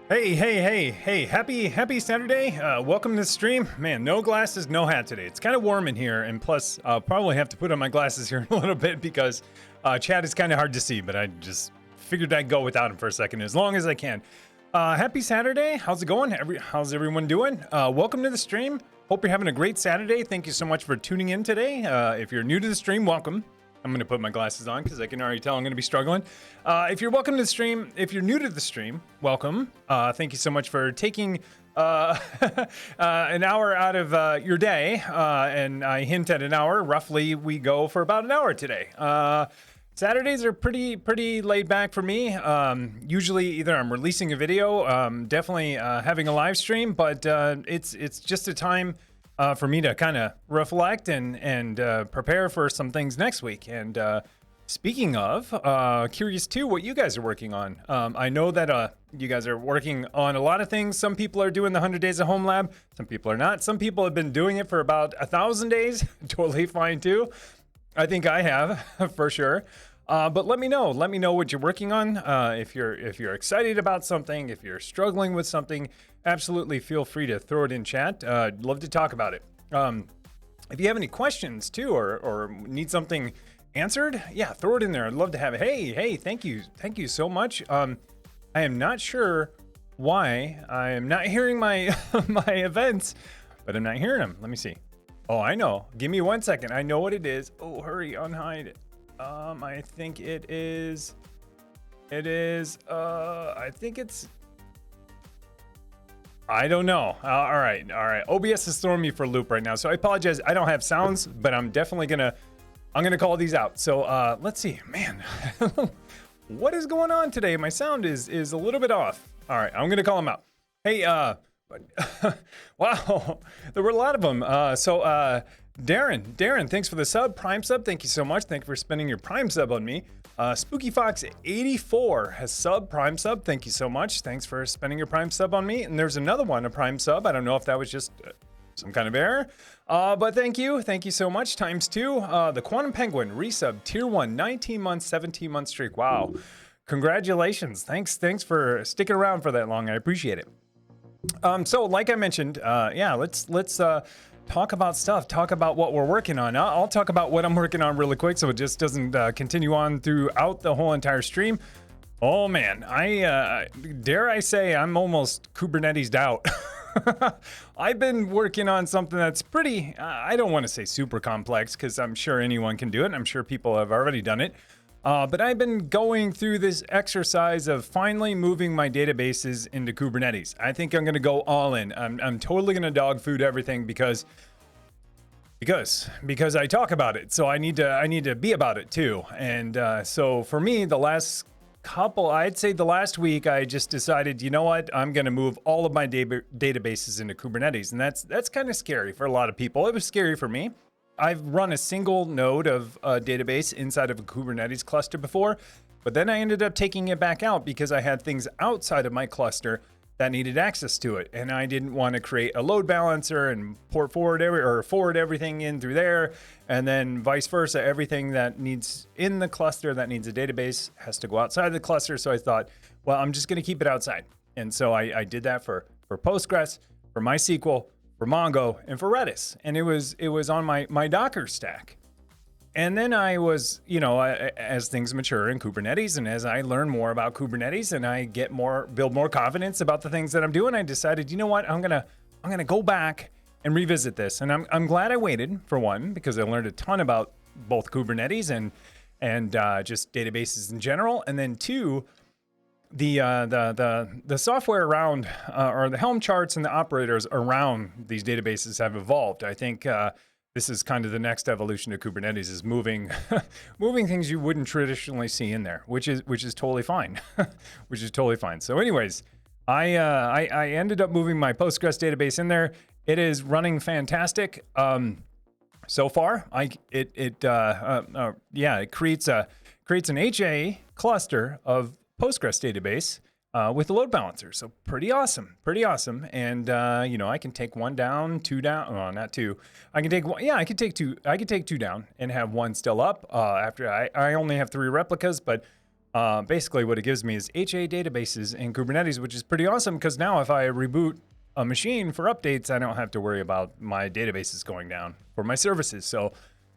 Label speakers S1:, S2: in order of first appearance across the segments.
S1: Hey, happy Saturday. Welcome to the stream. Man, no glasses, no hat today. It's kind of warm in here, and plus, I'll probably have to put on my glasses here in a little bit because chat is kind of hard to see, but I just figured I'd go without him for a second as long as I can. Happy Saturday. How's it going? How's everyone doing? Welcome to the stream. Hope you're having a great Saturday. Thank you so much for tuning in today. If you're new to the stream, welcome. I'm going to put my glasses on because I can already tell I'm going to be struggling. If you're welcome to the stream, if you're new to the stream, welcome. Thank you so much for taking an hour out of your day. And I hint at an hour. Roughly, we go for about an hour today. Saturdays are pretty laid back for me. Usually, either I'm releasing a video, definitely having a live stream, but it's just a time for me to kind of reflect and prepare for some things next week. And speaking of, curious too what you guys are working on. I know that you guys are working on a lot of things. Some people are doing the 100 days of home lab. Some people are not. Some people have been doing it for about 1,000 days. Totally fine too. I think I have for sure. But let me know what you're working on. If you're excited about something, if you're struggling with something, absolutely feel free to throw it in chat. I'd love to talk about it. If you have any questions too, or need something answered, yeah, throw it in there. I'd love to have it. Hey, thank you so much. I am not sure why I am not hearing my my events, but I'm not hearing them. Let me see. Oh, I know. Give me 1 second. I know what it is. Oh, hurry, unhide it. I think it is, I think it's, I don't know. All right. OBS is throwing me for a loop right now, so I apologize. I don't have sounds, but I'm definitely I'm gonna call these out. So let's see, man, what is going on today? My sound is a little bit off. All right, I'm gonna call them out. Hey, wow, there were a lot of them. Darren, thanks for the sub, Prime sub. Thank you so much. Thank you for spending your Prime sub on me. Spooky Fox 84 has sub, Prime sub. Thank you so much. Thanks for spending your Prime sub on me. And there's another one, a Prime sub. I don't know if that was just some kind of error, but thank you so much. Times two. The Quantum Penguin resub tier 1, 19 months, 17 month streak. Wow, congratulations. Thanks for sticking around for that long. I appreciate it. So like I mentioned, yeah, let's talk about stuff, talk about what we're working on. I'll talk about what I'm working on really quick so it just doesn't continue on throughout the whole entire stream. Oh man, dare I say I'm almost Kubernetes'd out. I've been working on something that's pretty, I don't want to say super complex because I'm sure anyone can do it. I'm sure people have already done it. But I've been going through this exercise of finally moving my databases into Kubernetes. I think I'm going to go all in. I'm totally going to dog food everything because I talk about it. So I need to be about it too. And so for me, I'd say the last week, I just decided, you know what, I'm going to move all of my databases into Kubernetes. And that's kind of scary for a lot of people. It was scary for me. I've run a single node of a database inside of a Kubernetes cluster before, but then I ended up taking it back out because I had things outside of my cluster that needed access to it. And I didn't want to create a load balancer and forward everything in through there. And then vice versa, everything that needs in the cluster that needs a database has to go outside the cluster. So I thought, well, I'm just going to keep it outside. And so I did that for Postgres, for MySQL, for Mongo, and for Redis. And it was on my Docker stack. And then I was, as things mature in Kubernetes and as I learn more about Kubernetes and I build more confidence about the things that I'm doing, I decided, you know what, I'm gonna go back and revisit this. And I'm glad I waited, for one, because I learned a ton about both Kubernetes and just databases in general. And then two, the software around or the Helm charts and the operators around these databases have evolved. I think this is kind of the next evolution of Kubernetes, is moving things you wouldn't traditionally see in there, which is totally fine, which is totally fine. So anyways, I ended up moving my Postgres database in there. It is running fantastic so far. It creates an HA cluster of Postgres database with a load balancer. So pretty awesome. And I can take one down, two down. Well, not two. I can take one. Yeah, I could take two. I could take two down and have one still up. After I only have 3 replicas, but Basically what it gives me is HA databases in Kubernetes, which is pretty awesome because now if I reboot a machine for updates, I don't have to worry about my databases going down for my services. So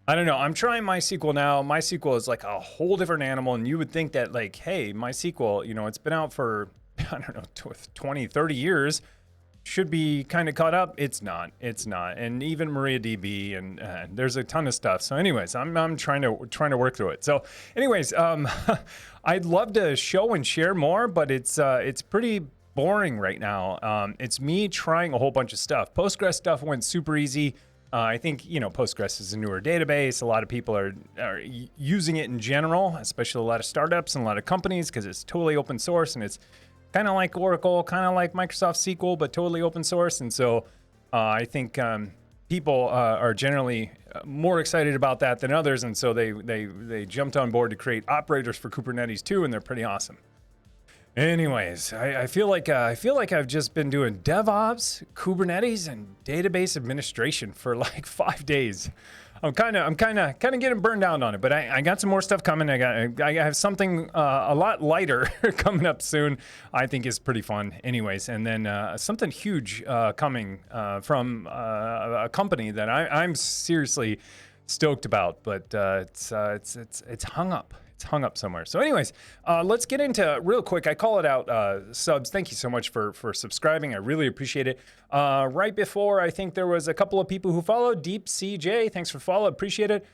S1: I don't know. I'm trying MySQL now. MySQL is like a whole different animal. And you would think that like, hey, MySQL, you know, it's been out for, I don't know, 20, 30 years. Should be kind of caught up. It's not. And even MariaDB and there's a ton of stuff. So anyways, I'm trying to work through it. So anyways, I'd love to show and share more, but it's pretty boring right now. It's me trying a whole bunch of stuff. Postgres stuff went super easy. I think, you know, Postgres is a newer database. A lot of people are using it in general, especially a lot of startups and a lot of companies because it's totally open source and it's kind of like Oracle, kind of like Microsoft SQL, but totally open source. And so I think people are generally more excited about that than others. And so they jumped on board to create operators for Kubernetes too, and they're pretty awesome. Anyways, I feel like I've just been doing DevOps, Kubernetes, and database administration for like 5 days. I'm kind of getting burned down on it, but I got some more stuff coming. I have something a lot lighter coming up soon. I think is pretty fun. Anyways, and then something huge coming from a company that I'm seriously stoked about, but it's hung up. It's hung up somewhere. So anyways, let's get into real quick. I call it out subs. Thank you so much for subscribing. I really appreciate it. Right before, I think there was a couple of people who followed. Deep CJ, thanks for follow. Appreciate it.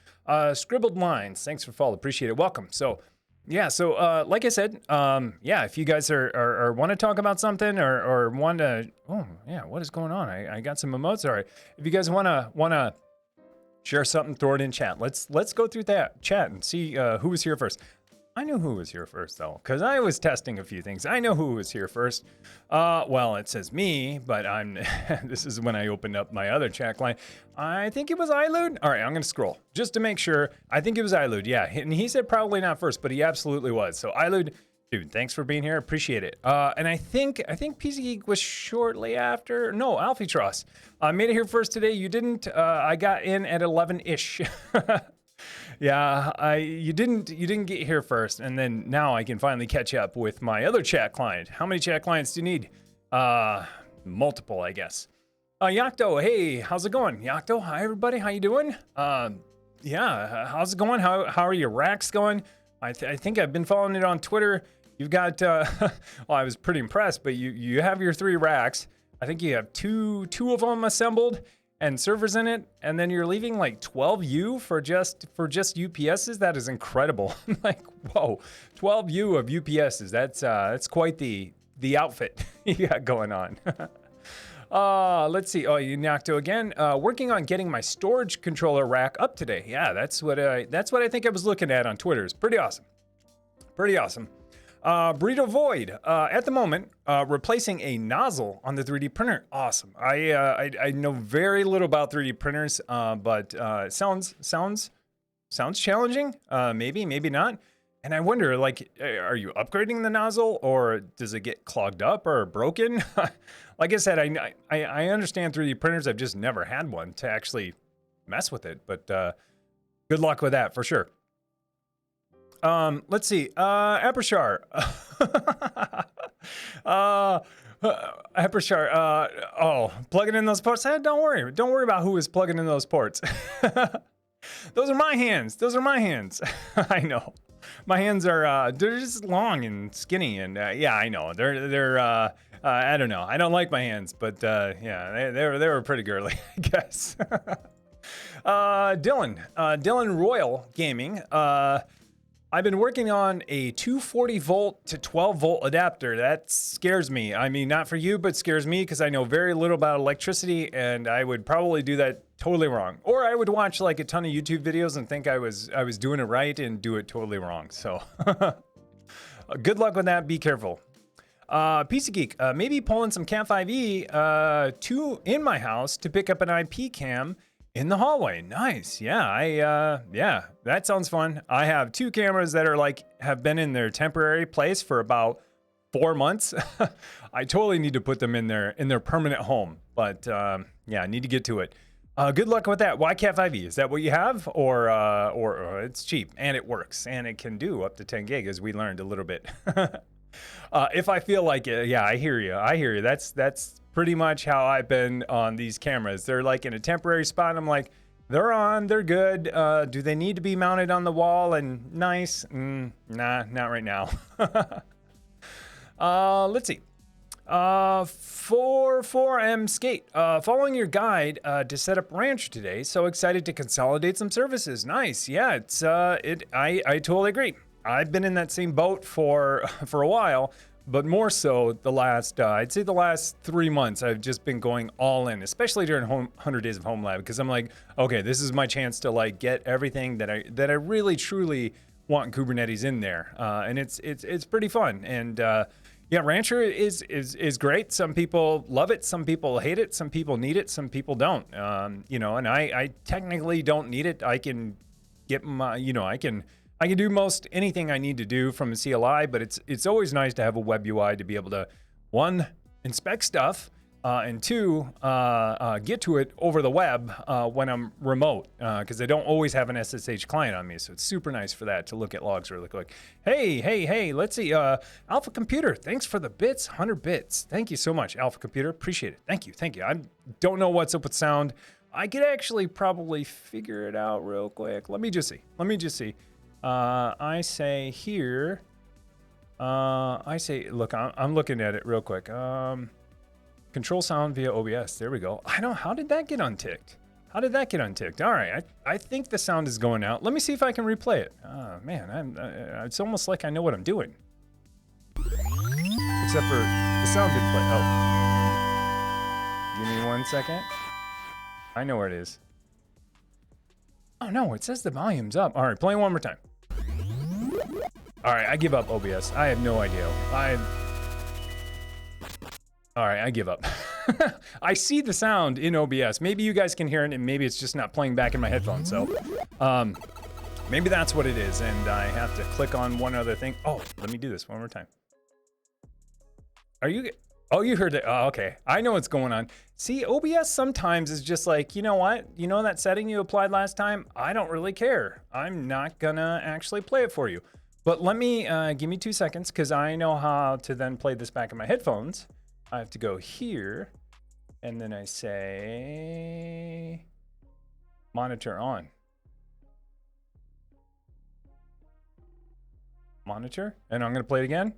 S1: Scribbled Lines, thanks for follow. Appreciate it. Welcome. So yeah, so like I said, yeah, if you guys are want to talk about something or want to, oh yeah, what is going on? I got some emotes. All right. If you guys want to share something, throw it in chat. Let's go through that chat and see who was here first. I knew who was here first though, because I was testing a few things. I know who was here first. Well, it says me, but I'm. This is when I opened up my other chat line. I think it was Ilud. All right, I'm gonna scroll just to make sure. I think it was Ilud. Yeah, and he said probably not first, but he absolutely was. So Ilud, dude, thanks for being here. Appreciate it. And I think PC Geek was shortly after. No, Alfie I made it here first today. You didn't. I got in at 11-ish. Yeah, you didn't get here first, and then now I can finally catch up with my other chat client. How many chat clients do you need? Multiple, I guess. Yakto, hey, how's it going? Yakto, hi everybody, how you doing? Yeah, how's it going? How are your racks going? I think I've been following it on Twitter. You've got, well, I was pretty impressed, but you have your 3 racks. I think you have two of them assembled and servers in it, and then you're leaving like 12 U for just UPSs. That is incredible. Like, whoa, 12 U of UPSs. That's quite the outfit you got going on. Let's see. Oh, Yakto again. Working on getting my storage controller rack up today. Yeah, that's what I think I was looking at on Twitter. It's pretty awesome. Pretty awesome. Burrito Void, at the moment, replacing a nozzle on the 3D printer. Awesome. I know very little about 3D printers, but sounds challenging. Maybe not. And I wonder, like, are you upgrading the nozzle, or does it get clogged up or broken? Like I said, I understand 3D printers. I've just never had one to actually mess with it. But good luck with that for sure. Let's see. Aprishar. Aprishar. Oh, plugging in those ports. Don't worry about who is plugging in those ports. Those are my hands. I know. My hands are they're just long and skinny, and yeah, I know. They're I don't know. I don't like my hands, but yeah, they were pretty girly, I guess. Dylan Royal Gaming. I've been working on a 240 volt to 12 volt adapter. That scares me. I mean, not for you, but scares me because I know very little about electricity, and I would probably do that totally wrong. Or I would watch like a ton of YouTube videos and think I was doing it right and do it totally wrong. So good luck with that. Be careful. PC Geek, maybe pulling some Cat 5e in my house to pick up an IP cam in the hallway. Nice. Yeah, yeah, that sounds fun. I have 2 cameras that are have been in their temporary place for about 4 months. I totally need to put them in their permanent home, but yeah, I need to get to it. Good luck with that. Why Cat 5e? Is that what you have, or it's cheap and it works and it can do up to 10 gig, as we learned a little bit. If I feel like it, yeah, I hear you. I hear you. That's pretty much how I've been on these cameras. They're like in a temporary spot. And I'm like, they're on, they're good. Do they need to be mounted on the wall and nice? Nah, not right now. Let's see. 4M Skate. Following your guide to set up Rancher today. So excited to consolidate some services. Nice. Yeah, it's I totally agree. I've been in that same boat for a while, but more so the last I'd say the last 3 months. I've just been going all in, especially during 100 days of HomeLab, because I'm like, okay, this is my chance to like get everything that I really truly want in Kubernetes in there, and it's pretty fun. And yeah, Rancher is great. Some people love it, some people hate it, some people need it, some people don't. You know, and I technically don't need it. I can get my, you know, I can do most anything I need to do from a CLI, but it's always nice to have a web UI to be able to, one, inspect stuff, and two, get to it over the web when I'm remote, because I don't always have an SSH client on me. So it's super nice for that, to look at logs really quick. Hey, let's see. Alpha Computer, thanks for the bits, 100 bits. Thank you so much, Alpha Computer. Appreciate it. Thank you. I don't know what's up with sound. I could actually probably figure it out real quick. Let me just see. I say here, look, I'm looking at it real quick. Control sound via OBS. There we go. How did that get unticked? All right, I think the sound is going out. Let me see if I can replay it. Man, it's almost like I know what I'm doing. Except for the sound didn't play. Oh. Give me 1 second. I know where it is. Oh no, it says the volume's up. All right, playing one more time. All right, I give up OBS. I have no idea. All right, I give up. I see the sound in OBS. Maybe you guys can hear it, and maybe it's just not playing back in my headphones. So maybe that's what it is, and I have to click on one other thing. Oh, let me do this one more time. Oh, you heard it. Oh, okay. I know what's going on. See, OBS sometimes is just like, you know what? You know that setting you applied last time? I don't really care. I'm not gonna actually play it for you. But let me, give me 2 seconds, because I know how to then play this back in my headphones. I have to go here, and then I say, monitor on. Monitor, and I'm gonna play it again.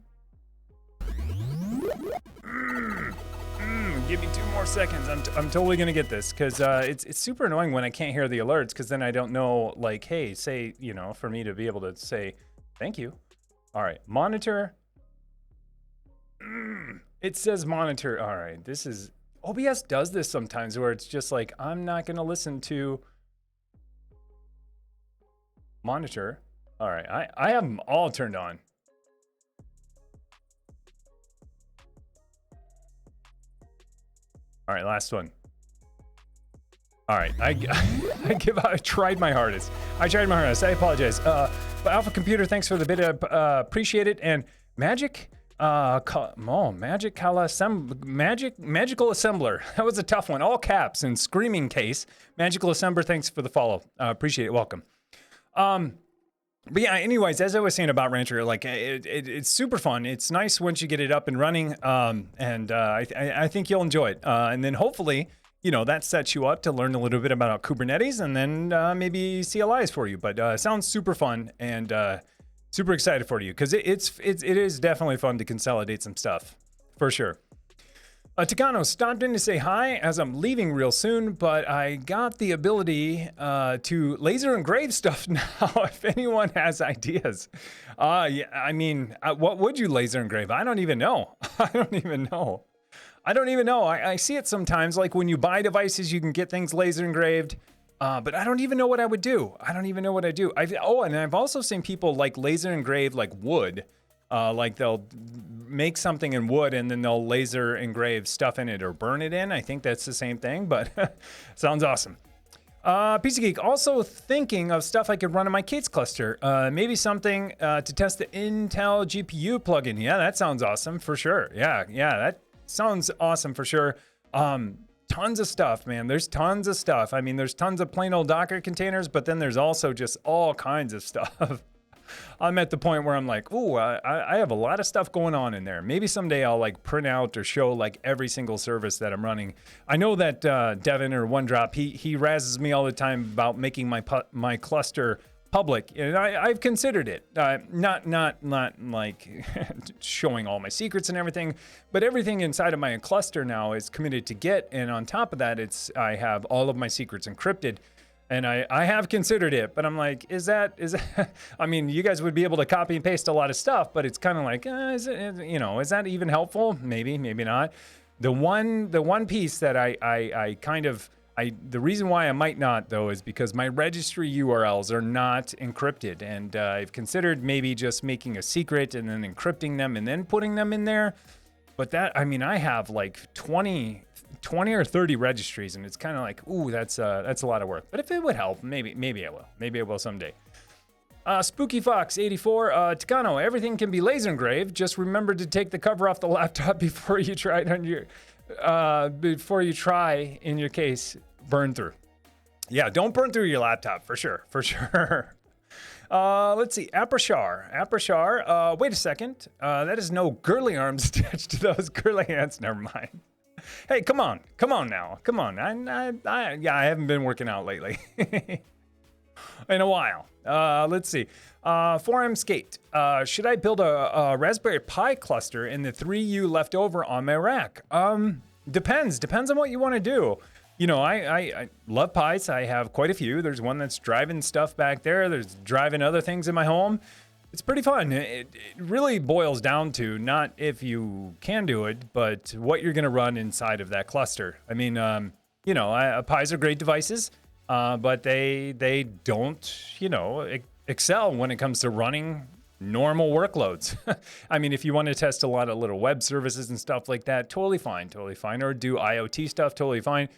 S1: Give me 2 more seconds. I'm totally gonna get this, because it's super annoying when I can't hear the alerts, because then I don't know, like, hey, say, you know, for me to be able to say thank you. All right, monitor. It says monitor. All right, this is, OBS does this sometimes where it's just like, I'm not gonna listen to monitor. All right, I have them all turned on. All right, last one. All right, I give up. I tried my hardest. I apologize. But Alpha Computer, thanks for the bit. Appreciate it. And Magical Assembler. That was a tough one. All caps and screaming case. Magical Assembler, thanks for the follow. Appreciate it. Welcome. But yeah, anyways, as I was saying about Rancher, like it's super fun. It's nice once you get it up and running, and I think you'll enjoy it. And then hopefully, you know, that sets you up to learn a little bit about Kubernetes, and then maybe CLIs for you. But it sounds super fun, and super excited for you, because it is definitely fun to consolidate some stuff, for sure. Takano stopped in to say hi as I'm leaving real soon, but I got the ability to laser engrave stuff now, if anyone has ideas. Yeah, I mean, what would you laser engrave? I don't even know. I don't even know. I see it sometimes, like when you buy devices, you can get things laser engraved, but I don't even know what I would do. And I've also seen people like laser engrave like wood. Like they'll make something in wood and then they'll laser engrave stuff in it or burn it in. I think that's the same thing, but sounds awesome. PC Geek, also thinking of stuff I could run on my K8S cluster. Maybe something to test the Intel GPU plugin. Yeah, that sounds awesome for sure. Yeah, that sounds awesome for sure. tons of stuff, man. There's tons of stuff. I mean, there's tons of plain old Docker containers, but then there's also just all kinds of stuff. I'm at the point where I'm like, ooh, I have a lot of stuff going on in there. Maybe someday I'll like print out or show like every single service that I'm running. I know that Devin or OneDrop, he razzes me all the time about making my cluster public, and I've considered it. Not like showing all my secrets and everything, but everything inside of my cluster now is committed to Git, and on top of that, I have all of my secrets encrypted. And I have considered it, but I'm like, is that, I mean, you guys would be able to copy and paste a lot of stuff, but it's kind of like, is that even helpful? Maybe, maybe not. The one piece that the reason why I might not though is because my registry URLs are not encrypted, and I've considered maybe just making a secret and then encrypting them and then putting them in there. But I mean, I have like 20 or 30 registries, and it's kind of like, ooh, that's a lot of work. But if it would help, maybe I will. Maybe I will someday. Spooky Fox 84, Takano, everything can be laser engraved. Just remember to take the cover off the laptop before you try it on in your case, burn through. Yeah, don't burn through your laptop for sure. Let's see, Aprashar, wait a second. That is no girly arms attached to those girly hands. Never mind. Hey, come on now. I haven't been working out lately. In a while. Let's see. 4M Skate. Should I build a Raspberry Pi cluster in the 3U left over on my rack? Depends on what you want to do. You know, I love Pis. I have quite a few. There's one that's driving stuff back there. There's driving other things in my home. It's pretty fun. It really boils down to not if you can do it, but what you're going to run inside of that cluster. I mean, Pis are great devices, but they don't, excel when it comes to running normal workloads. I mean, if you want to test a lot of little web services and stuff like that, totally fine. Or do IoT stuff, totally fine.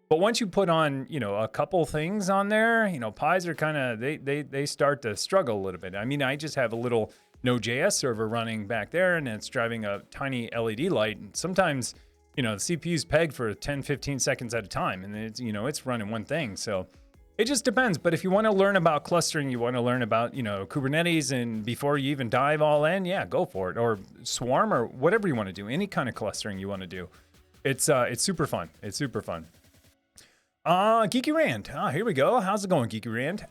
S1: But once you put on, a couple things on there, Pis are kind of, they start to struggle a little bit. I mean, I just have a little Node.js server running back there, and it's driving a tiny LED light. And sometimes, the CPU's pegged for 10, 15 seconds at a time, and it's running one thing. So it just depends. But if you want to learn about clustering, you want to learn about, Kubernetes, and before you even dive all in, yeah, go for it. Or Swarm, or whatever you want to do, any kind of clustering you want to do. It's super fun. Geeky Rand. Here we go. How's it going, Geeky Rand?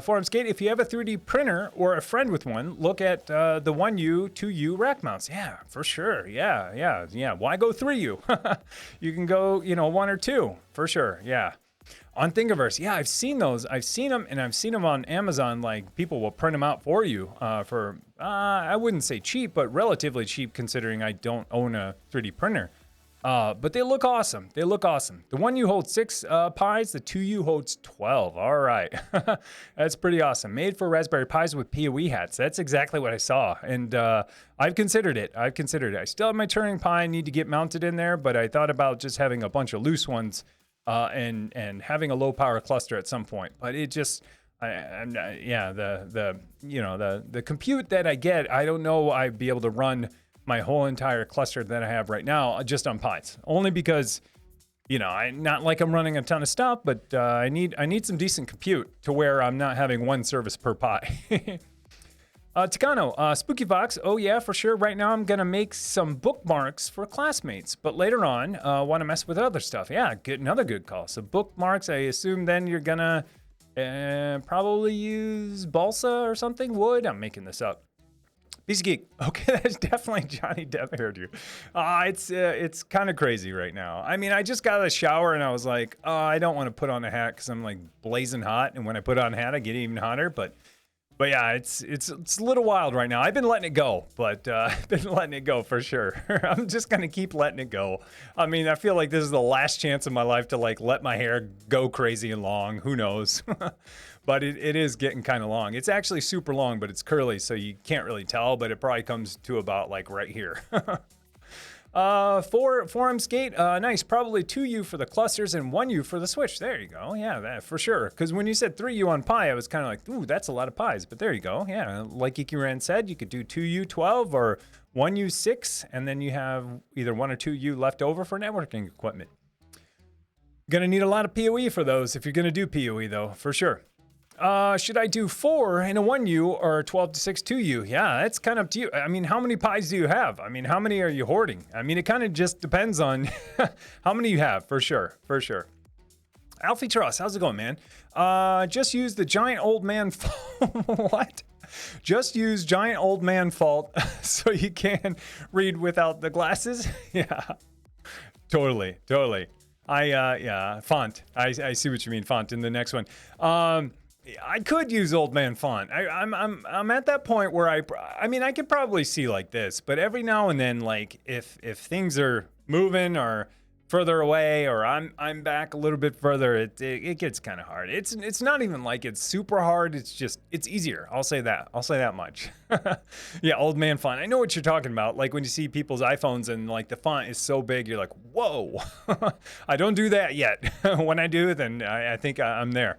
S1: Forum Skate, if you have a 3D printer or a friend with one, look at the 1U, 2U rack mounts. Yeah, for sure. Yeah. Why go 3U? You can go, 1 or 2, for sure. Yeah. On Thingiverse, yeah, I've seen those. I've seen them on Amazon. Like, people will print them out for you for, I wouldn't say cheap, but relatively cheap considering I don't own a 3D printer. But they look awesome. The 1U holds 6 Pis, the 2U holds 12. All right. That's pretty awesome. Made for Raspberry Pis with PoE hats. That's exactly what I saw. And I've considered it. I still have my Turing Pi, need to get mounted in there, but I thought about just having a bunch of loose ones and having a low power cluster at some point. But it just, the compute that I get, I don't know I'd be able to run my whole entire cluster that I have right now just on Pis, only because, not like I'm running a ton of stuff, but I need some decent compute to where I'm not having one service per Pi. Takano, Spooky Fox, oh yeah, for sure. Right now I'm gonna make some bookmarks for classmates, but later on want to mess with other stuff. Yeah, another good call. So bookmarks, I assume then you're gonna probably use balsa or something, wood. I'm making this up. Piece of Geek. Okay, that's definitely Johnny Depp. I heard you. It's kind of crazy right now. I mean, I just got out of the shower and I was like, I don't want to put on a hat because I'm like blazing hot. And when I put on a hat, I get even hotter. But yeah, it's a little wild right now. I've been letting it go, but I've been letting it go for sure. I'm just gonna keep letting it go. I mean, I feel like this is the last chance of my life to like let my hair go crazy and long. Who knows? But it is getting kind of long. It's actually super long, but it's curly, so you can't really tell, but it probably comes to about like right here. Forum Skate, nice. Probably 2U for the clusters and 1U for the switch. There you go. Yeah, that for sure. Because when you said 3U on Pi, I was kind of like, ooh, that's a lot of Pis. But there you go. Yeah, like Ikiran said, you could do 2U 12 or 1U 6, and then you have either 1 or 2U left over for networking equipment. Gonna need a lot of PoE for those if you're gonna do PoE though, for sure. Should I do 4 in a 1U or 12 to 6 2U? Yeah, that's kind of up to you. I mean, how many pies do you have? I mean, how many are you hoarding? I mean, it kind of just depends on how many you have, for sure, for sure. Alfie Truss, how's it going, man? Just use the giant old man what? Just use giant old man fault so you can read without the glasses. Yeah, totally. Yeah, font. I see what you mean, font in the next one. I could use old man font. I'm at that point where I mean, I could probably see like this, but every now and then, like if things are moving or further away, or I'm back a little bit further, it gets kind of hard. It's not even like it's super hard. It's just, it's easier. I'll say that much. Yeah, old man font. I know what you're talking about. Like when you see people's iPhones and like the font is so big, you're like, whoa. I don't do that yet. When I do, then I think I'm there.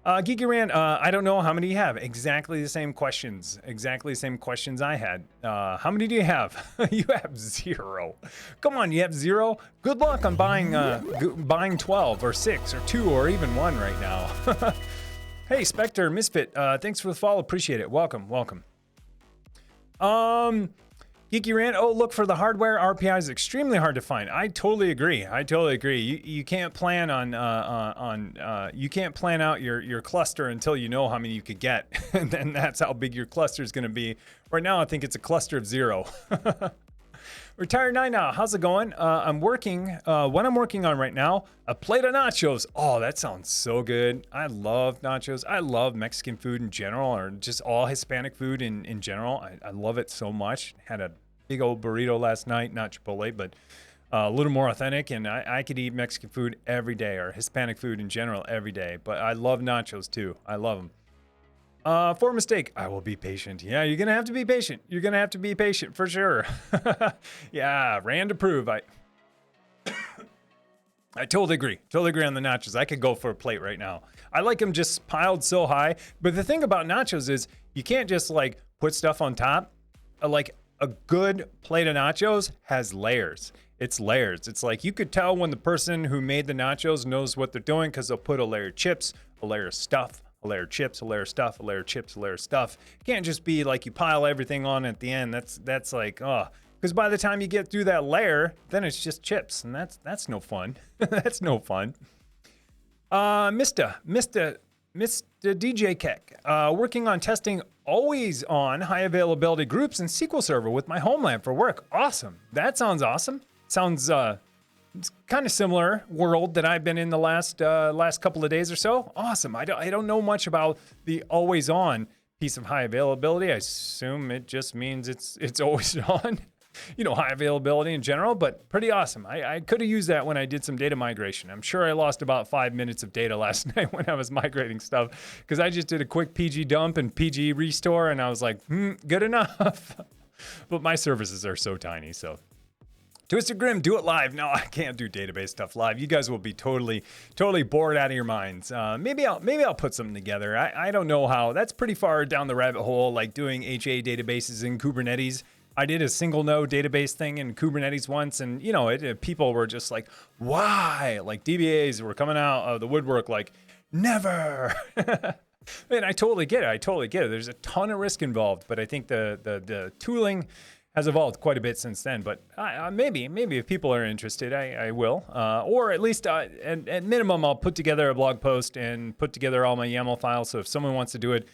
S1: Geeky Rand, I don't know how many you have. Exactly the same questions. Exactly the same questions I had. How many do you have? You have 0. Come on, you have 0? Good luck on buying 12 or 6 or 2 or even 1 right now. Hey, Spectre, Misfit, thanks for the follow. Appreciate it. Welcome. Geeky Rant, oh, look for the hardware. RPI is extremely hard to find. I totally agree. You can't plan you can't plan out your cluster until you know how many you could get. And then that's how big your cluster is going to be. Right now, I think it's a cluster of 0. Retired 9 now. How's it going? I'm working. What I'm working on right now, a plate of nachos. Oh, that sounds so good. I love nachos. I love Mexican food in general, or just all Hispanic food in general. I love it so much. Had a big old burrito last night, not Chipotle, but a little more authentic. And I could eat Mexican food every day, or Hispanic food in general every day. But I love nachos too. I love them. For a mistake, I will be patient. Yeah, you're going to have to be patient. You're going to have to be patient for sure. Yeah, Rand approve. I totally agree. Totally agree on the nachos. I could go for a plate right now. I like them just piled so high. But the thing about nachos is you can't just like put stuff on top. Like a good plate of nachos has layers. It's layers. It's like you could tell when the person who made the nachos knows what they're doing because they'll put a layer of chips, a layer of stuff, a layer of chips, a layer of stuff, a layer of chips, a layer of stuff. It can't just be like you pile everything on at the end. That's like, oh, because by the time you get through that layer, then it's just chips, and that's no fun. That's no fun. Mr. DJ Keck, working on testing always on high availability groups and SQL Server with my homelab for work. Awesome. That sounds awesome. Sounds it's kind of similar world that I've been in the last couple of days or so. Awesome. I don't know much about the always on piece of high availability. I assume it just means it's always on. You know, high availability in general, but pretty awesome. I could have used that when I did some data migration. I'm sure I lost about 5 minutes of data last night when I was migrating stuff because I just did a quick PG dump and PG restore, and I was like, good enough. But my services are so tiny, so. Twisted Grim, do it live. No, I can't do database stuff live. You guys will be totally bored out of your minds. Maybe I'll put something together. I don't know how. That's pretty far down the rabbit hole, like doing HA databases in Kubernetes. I did a single node database thing in Kubernetes once, and you know, people were just like, why? Like DBAs were coming out of the woodwork like, never. And I totally get it. There's a ton of risk involved, but I think the tooling has evolved quite a bit since then. But maybe if people are interested, I will. Or at least at minimum, I'll put together a blog post and put together all my YAML files. So if someone wants to do it,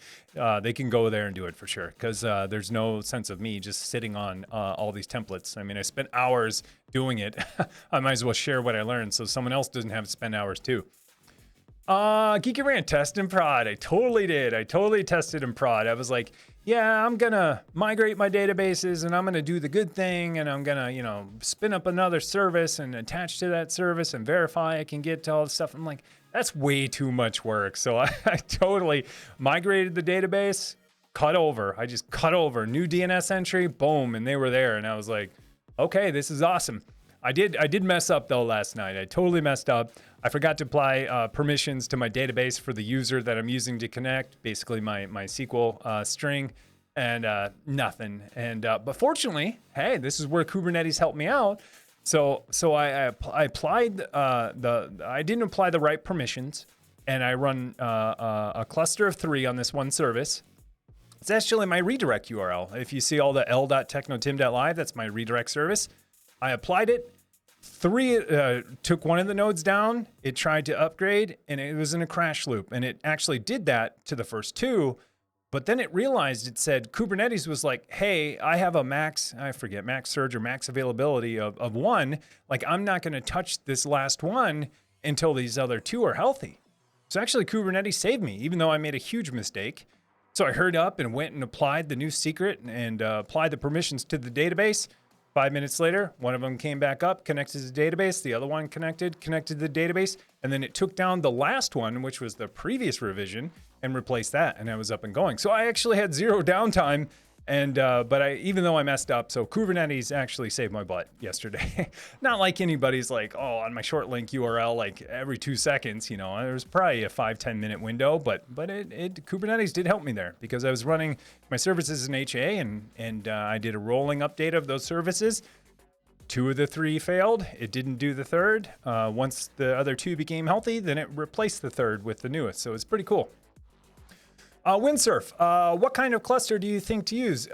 S1: they can go there and do it for sure. Because there's no sense of me just sitting on all these templates. I mean, I spent hours doing it. I might as well share what I learned so someone else doesn't have to spend hours too. Geeky Rant, test and prod. I totally did. I totally tested and prod. I was like, yeah, I'm gonna migrate my databases and I'm gonna do the good thing and I'm gonna, spin up another service and attach to that service and verify I can get to all this stuff. I'm like, that's way too much work. So I totally migrated the database, I just cut over, new DNS entry, boom, and they were there. And I was like, okay, this is awesome. I did mess up though last night. I totally messed up. I forgot to apply permissions to my database for the user that I'm using to connect, basically my MySQL string, and nothing. And but fortunately, hey, this is where Kubernetes helped me out. I applied I didn't apply the right permissions, and I run a cluster of 3 on this one service. It's actually my redirect URL. If you see all the l.technotim.live, that's my redirect service. I applied it. 3 took one of the nodes down. It tried to upgrade, and it was in a crash loop. And it actually did that to the first 2. But then it realized, it said Kubernetes was like, hey, I have a max surge or max availability of 1. Like, I'm not going to touch this last one until these other 2 are healthy. So actually, Kubernetes saved me, even though I made a huge mistake. So I hurried up and went and applied the new secret and applied the permissions to the database. 5 minutes later, one of them came back up, connected to the database. The other one connected to the database. And then it took down the last one, which was the previous revision, and replaced that. And I was up and going. So I actually had 0 downtime. And even though I messed up, so Kubernetes actually saved my butt yesterday. Not like anybody's like, oh, on my short link URL, like every 2 seconds, you know, there's probably a 5-10 minute window, but Kubernetes did help me there because I was running my services in HA and I did a rolling update of those services. 2 of the 3 failed. It didn't do the third. Once the other 2 became healthy, then it replaced the third with the newest. So it's pretty cool. Windsurf, what kind of cluster do you think to use?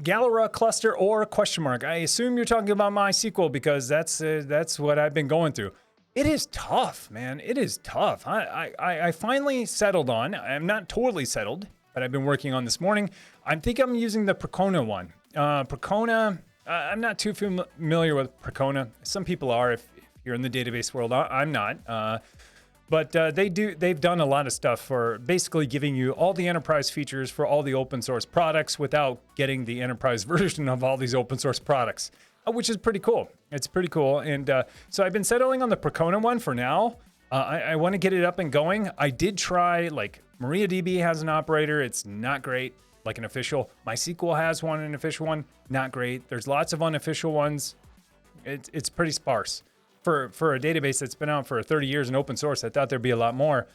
S1: Galera cluster or question mark? I assume you're talking about MySQL because that's what I've been going through. It is tough, man. It is tough. I finally settled on. I'm not totally settled, but I've been working on this morning. I think I'm using the Percona one. Percona, I'm not too familiar with Percona. Some people are if you're in the database world. I'm not. But they've done a lot of stuff for basically giving you all the enterprise features for all the open source products without getting the enterprise version of all these open source products, which is pretty cool. It's pretty cool. And so I've been settling on the Percona one for now. I want to get it up and going. I did try, like, MariaDB has an operator. It's not great, like an official. MySQL has one, an official one. Not great. There's lots of unofficial ones. It's pretty sparse. For a database that's been out for 30 years in open source, I thought there'd be a lot more,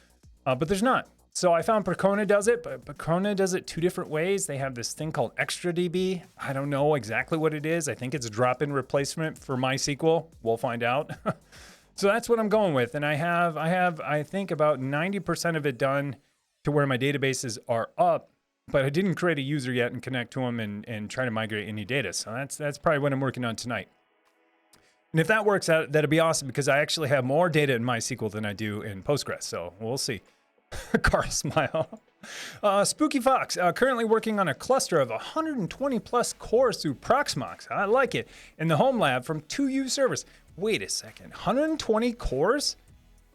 S1: but there's not. So I found Percona does it, but Percona does it 2 different ways. They have this thing called ExtraDB. I don't know exactly what it is. I think it's a drop-in replacement for MySQL. We'll find out. So that's what I'm going with. And I think about 90% of it done to where my databases are up, but I didn't create a user yet and connect to them and try to migrate any data. So that's probably what I'm working on tonight. And if that works out, that'd be awesome because I actually have more data in MySQL than I do in Postgres. So we'll see. Carl smile. Spooky Fox, currently working on a cluster of 120 plus cores through Proxmox. I like it. In the homelab from 2U servers. Wait a second, 120 cores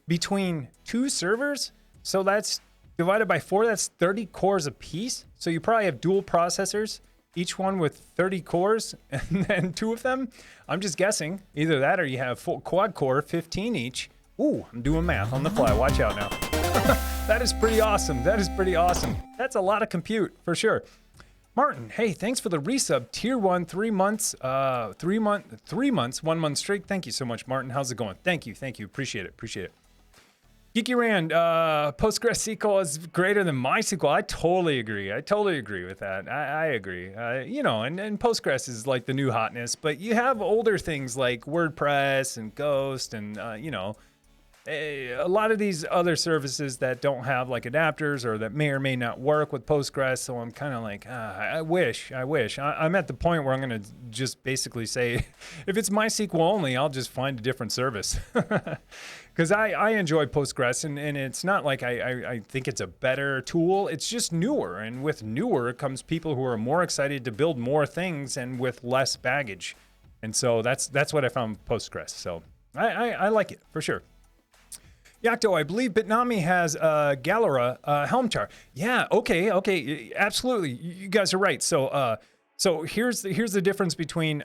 S1: between 2 servers? So that's divided by 4, that's 30 cores a piece. So you probably have dual processors, each one with 30 cores, and then 2 of them. I'm just guessing. Either that or you have quad core, 15 each. Ooh, I'm doing math on the fly. Watch out now. That is pretty awesome. That is pretty awesome. That's a lot of compute, for sure. Martin, hey, thanks for the resub. Tier 1, 3 months, 3 months, 1 month straight. Thank you so much, Martin. How's it going? Thank you. Appreciate it. Geeky Rand, PostgreSQL is greater than MySQL. I totally agree with that. I agree. And Postgres is like the new hotness, but you have older things like WordPress and Ghost and, a lot of these other services that don't have like adapters or that may or may not work with Postgres. So I'm kind of like, I wish. I'm at the point where I'm going to just basically say, if it's MySQL only, I'll just find a different service. Because I enjoy Postgres, and it's not like I think it's a better tool. It's just newer. And with newer comes people who are more excited to build more things and with less baggage. And so that's what I found with Postgres. So I like it, for sure. Yakto, I believe Bitnami has Galera Helm chart. Yeah, okay, absolutely. You guys are right. So here's the difference between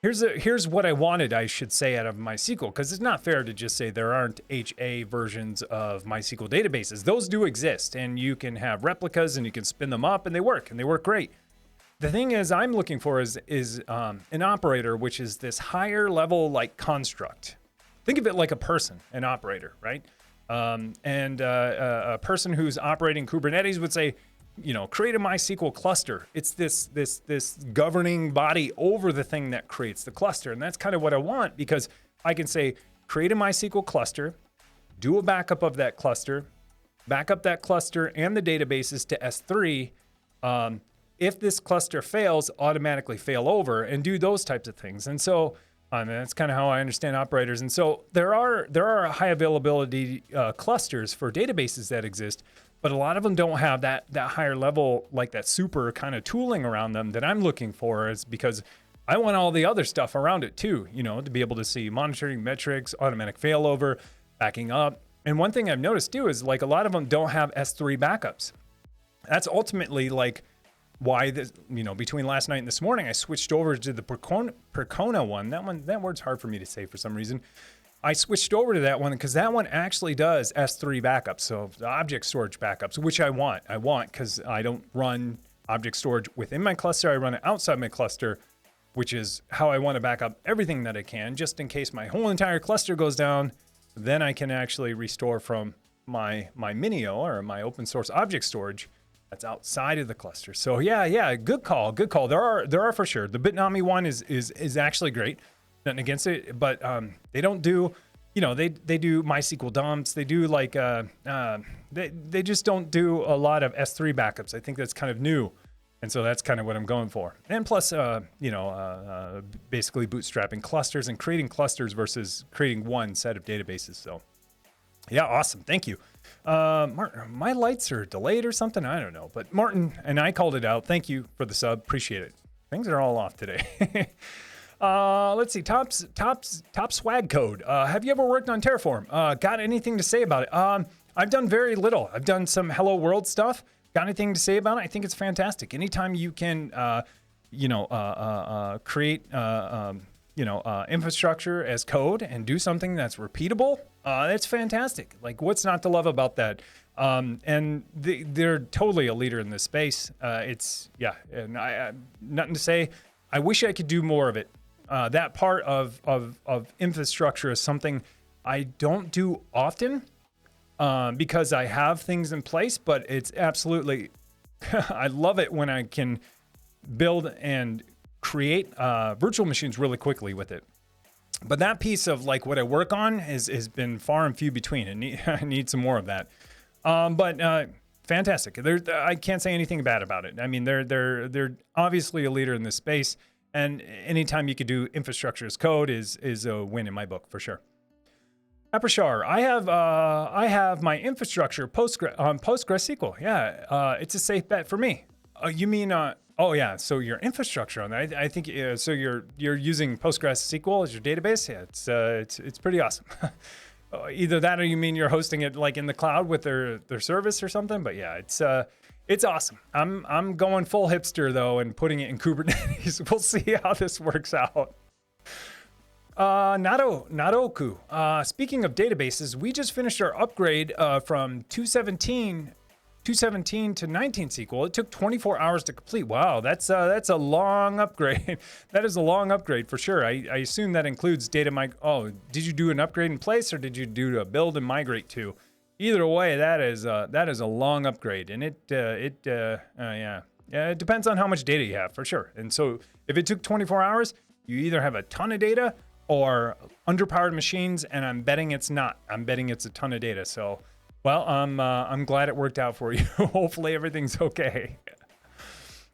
S1: here's what I wanted, I should say, out of MySQL, because it's not fair to just say there aren't HA versions of MySQL databases. Those do exist, and you can have replicas and you can spin them up, and they work great. The thing is, I'm looking for is an operator, which is this higher level like construct. Think of it like a person, an operator, right? And a person who's operating Kubernetes would say, create a MySQL cluster. It's this governing body over the thing that creates the cluster. And that's kind of what I want, because I can say, create a MySQL cluster, do a backup of that cluster, back up that cluster and the databases to S3. If this cluster fails, automatically fail over, and do those types of things. And so that's kind of how I understand operators. And so there are high availability clusters for databases that exist, but a lot of them don't have that higher level, like that super kind of tooling around them that I'm looking for, is because I want all the other stuff around it too, to be able to see monitoring, metrics, automatic failover, backing up. And one thing I've noticed too is, like, a lot of them don't have S3 backups. That's ultimately like why this, between last night and this morning, I switched over to the Percona one. That word's hard for me to say for some reason. I switched over to that one because that one actually does S3 backups, so the object storage backups, which I want because I don't run object storage within my cluster. I run it outside my cluster, which is how I want to back up everything that I can, just in case my whole entire cluster goes down. Then I can actually restore from my Minio, or my open source object storage that's outside of the cluster. So yeah, good call. There are for sure. The Bitnami one is actually great. Nothing against it, but they don't do, they do MySQL dumps. They do like they just don't do a lot of S3 backups. I think that's kind of new, and so that's kind of what I'm going for. And plus, basically bootstrapping clusters and creating clusters versus creating one set of databases. So yeah, awesome. Thank you. Martin, my lights are delayed or something. I don't know, but Martin and I called it out. Thank you for the sub. Appreciate it. Things are all off today. Let's see. Top swag code. Have you ever worked on Terraform? Got anything to say about it? I've done very little. I've done some Hello World stuff. Got anything to say about it? I think it's fantastic. Anytime you can, create, infrastructure as code and do something that's repeatable, that's fantastic. Like, what's not to love about that? And they're totally a leader in this space. And I nothing to say. I wish I could do more of it. That part of infrastructure is something I don't do often because I have things in place, but it's absolutely, I love it when I can build and create virtual machines really quickly with it. But that piece of like what I work on has been far and few between, and I need some more of that. But fantastic. I can't say anything bad about it. I mean, they're obviously a leader in this space, and anytime you could do infrastructure as code is a win in my book for sure. Aprashar, I have my infrastructure Postgres SQL. Yeah, it's a safe bet for me. You mean oh yeah, so your infrastructure on that. I think so. You're using Postgres SQL as your database. Yeah, it's pretty awesome. Either that, or you mean you're hosting it like in the cloud with their service or something. But yeah, it's awesome. I'm going full hipster though and putting it in Kubernetes. We'll see how this works out. Nadoku. Speaking of databases, we just finished our upgrade from 217 to 19 SQL. It took 24 hours to complete. Wow, that's a long upgrade. That is a long upgrade for sure. I assume that includes data Oh, did you do an upgrade in place, or did you do a build and migrate to? Either way, that is a long upgrade, and it depends on how much data you have for sure. And so if it took 24 hours, you either have a ton of data or underpowered machines, and I'm betting it's not. I'm betting it's a ton of data. So. Well, I'm glad it worked out for you. Hopefully everything's okay.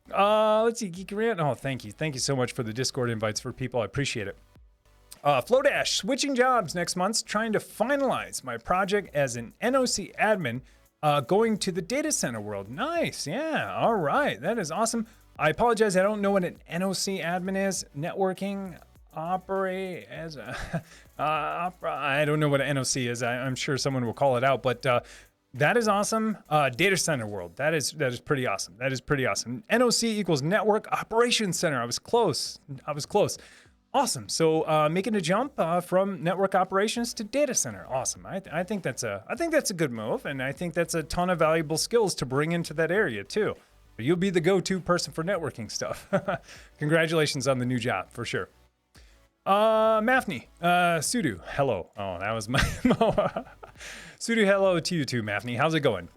S1: Let's see, Geeky Rant. Oh, thank you. Thank you so much for the Discord invites for people. I appreciate it. Flowdash, switching jobs next month, trying to finalize my project as an NOC admin, going to the data center world. Nice. Yeah. All right. That is awesome. I apologize. I don't know what an NOC admin is. Networking operate as a I don't know what an NOC is. I'm sure someone will call it out, but that is awesome. Data center world. That is pretty awesome. That is pretty awesome. NOC equals Network Operations Center. I was close. Awesome. So making a jump from network operations to data center. Awesome. I think that's a good move, and I think that's a ton of valuable skills to bring into that area too. You'll be the go-to person for networking stuff. Congratulations on the new job for sure. Mafni, Sudu, hello. Oh, that was my Sudu, hello to you too, Mafni. How's it going?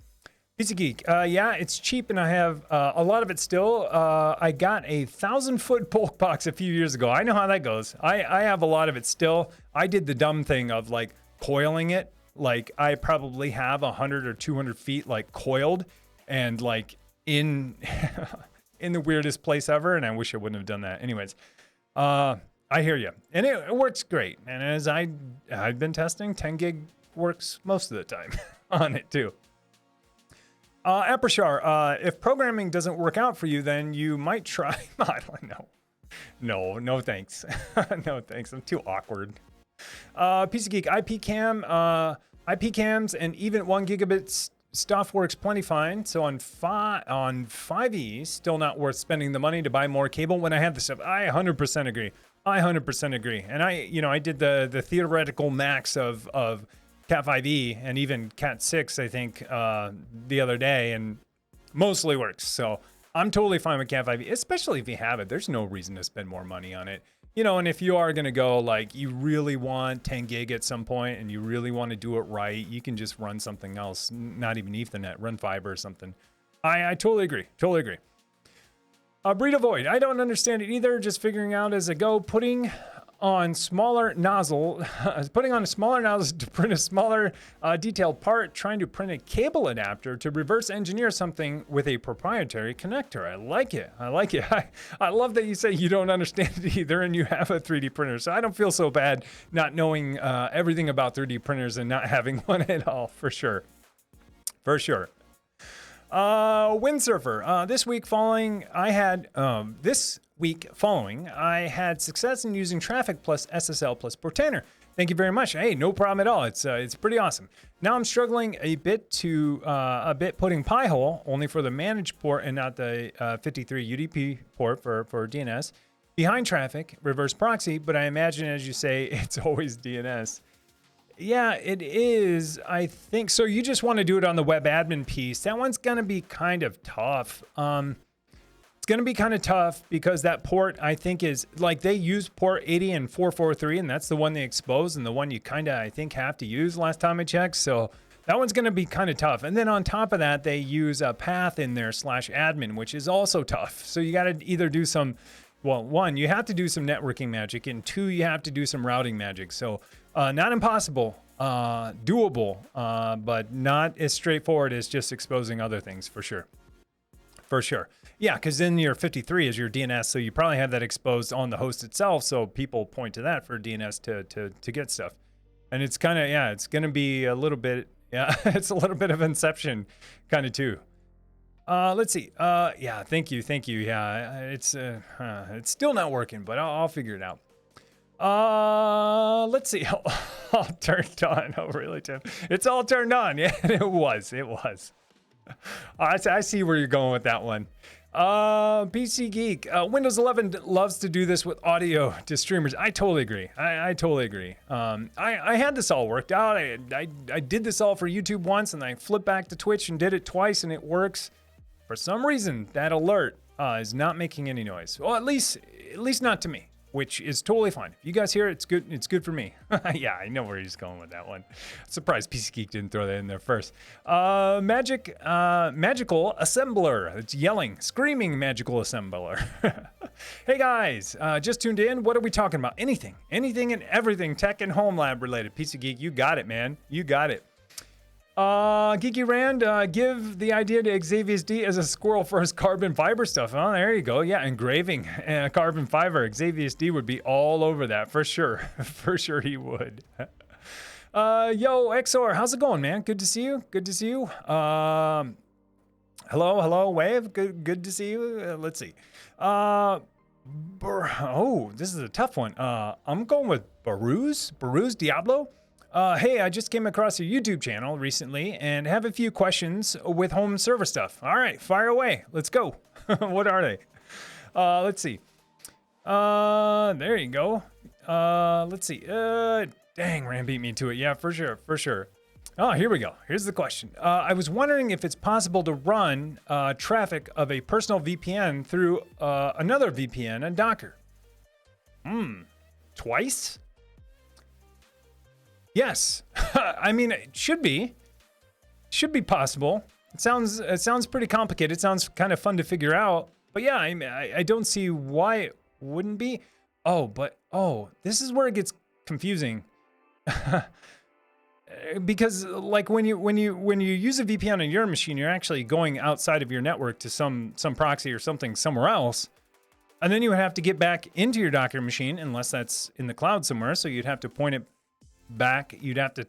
S1: Pizza Geek, yeah, it's cheap, and I have a lot of it still. I got a 1,000-foot bulk box a few years ago. I know how that goes. I have a lot of it still. I did the dumb thing of like coiling it. Like I probably have 100 or 200 feet like coiled and like in in the weirdest place ever. And I wish I wouldn't have done that. Anyways, I hear you, and it works great. And as I've been testing, 10 gig works most of the time on it too. Aprashar, if programming doesn't work out for you, then you might try modeling. No, thanks. No, thanks. I'm too awkward. PC Geek, IP cams, and even 1 gigabit stuff works plenty fine. So on 5E, still not worth spending the money to buy more cable when I have the stuff. I 100% agree. And I did the theoretical max of Cat 5e and even Cat 6, I think, the other day, and mostly works. So I'm totally fine with Cat 5e, especially if you have it. There's no reason to spend more money on it. And if you are going to go, like, you really want 10 gig at some point and you really want to do it right, you can just run something else, not even Ethernet, run fiber or something. I totally agree. Breed Avoid, I don't understand it either. Just figuring out as I go, putting on a smaller nozzle to print a smaller detailed part, trying to print a cable adapter to reverse engineer something with a proprietary connector. I like it. I love that you say you don't understand it either and you have a 3D printer. So I don't feel so bad not knowing everything about 3D printers and not having one at all, for sure. Windsurfer, this week following, I had success in using Traffic plus SSL plus Portainer. Thank you very much. Hey, no problem at all. It's pretty awesome. Now I'm struggling a bit putting Pi-hole only for the managed port and not the 53 UDP port for DNS behind Traffic reverse proxy. But I imagine, as you say, it's always DNS. Yeah, it is. I think so. You just want to do it on the web admin piece. That one's going to be kind of tough. It's going to be kind of tough because that port, I think, is like they use port 80 and 443, and that's the one they expose and the one you kind of, I think, have to use last time I checked. So that one's going to be kind of tough. And then on top of that, they use a path in there /admin, which is also tough. So you got to either do some, well, one, you have to do some networking magic, and two, you have to do some routing magic. So not impossible, doable, but not as straightforward as just exposing other things, for sure. Yeah, because then your 53 is your DNS, so you probably have that exposed on the host itself, so people point to that for DNS to get stuff. And it's kind of, yeah, it's going to be a little bit, yeah, it's a little bit of Inception kind of too. Let's see. Yeah, thank you. Yeah, it's still not working, but I'll figure it out. Let's see. All turned on. Oh, really, Tim? It's all turned on. Yeah, it was. I see where you're going with that one. PC Geek. Windows 11 loves to do this with audio to streamers. I totally agree. I totally agree. I had this all worked out. I did this all for YouTube once, and I flipped back to Twitch and did it twice, and it works. For some reason, that alert is not making any noise. Well, at least not to me, which is totally fine. If you guys hear it, it's good. It's good for me. Yeah, I know where he's going with that one. Surprised PC Geek didn't throw that in there first. Magical assembler. It's yelling, screaming magical assembler. Hey guys, just tuned in. What are we talking about? Anything and everything tech and home lab related. PC Geek, you got it, man. You got it. Geeky Rand, give the idea to Xavier's D as a squirrel for his carbon fiber stuff. Oh, there you go. Yeah, engraving carbon fiber. Xavier's D would be all over that for sure. For sure he would. Yo, XOR, how's it going, man? Good to see you. Hello, Wave. Good to see you. Let's see. Oh, this is a tough one. I'm going with Baruz Diablo. Hey, I just came across your YouTube channel recently and have a few questions with home server stuff. All right, fire away. Let's go. What are they? Let's see. There you go. Let's see. Dang, Ram beat me to it. Yeah, for sure. Oh, here we go. Here's the question. I was wondering if it's possible to run traffic of a personal VPN through another VPN and Docker. Twice? Yes. I mean, it should be possible. It sounds pretty complicated. It sounds kind of fun to figure out. But yeah, I don't see why it wouldn't be. Oh, this is where it gets confusing. Because like when you use a VPN on your machine, you're actually going outside of your network to some proxy or something somewhere else. And then you would have to get back into your Docker machine, unless that's in the cloud somewhere. So you'd have to point it back. You'd have to,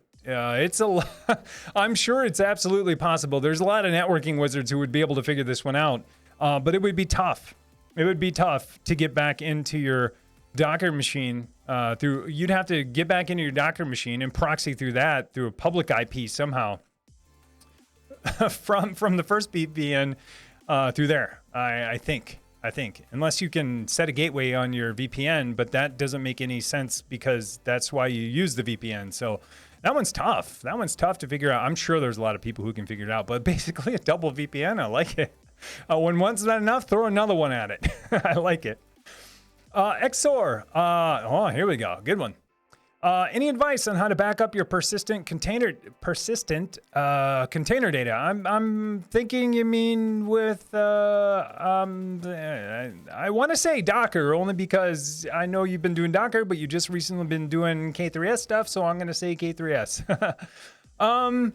S1: I'm sure it's absolutely possible. There's a lot of networking wizards who would be able to figure this one out. But it would be tough. It would be tough to get back into your Docker machine you'd have to get back into your Docker machine and proxy through that through a public IP somehow from the first VPN through there. I think, unless you can set a gateway on your VPN, but that doesn't make any sense because that's why you use the VPN. So that one's tough. That one's tough to figure out. I'm sure there's a lot of people who can figure it out, but basically a double VPN, I like it. When one's not enough, throw another one at it. I like it. XOR. Here we go. Good one. Any advice on how to back up your persistent container data? I'm thinking you mean with I want to say Docker only because I know you've been doing Docker, but you just recently been doing K8S stuff, so I'm going to say K8S.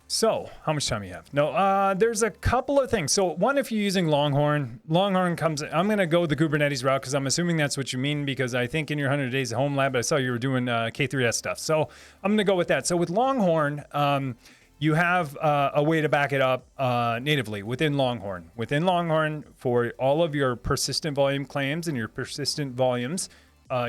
S1: So, how much time do you have? No, there's a couple of things. So, one, if you're using Longhorn comes, I'm going to go the Kubernetes route because I'm assuming that's what you mean because I think in your 100 days of homelab, I saw you were doing K8S stuff. So, I'm going to go with that. So, with Longhorn, you have a way to back it up natively within Longhorn. Within Longhorn, for all of your persistent volume claims and your persistent volumes,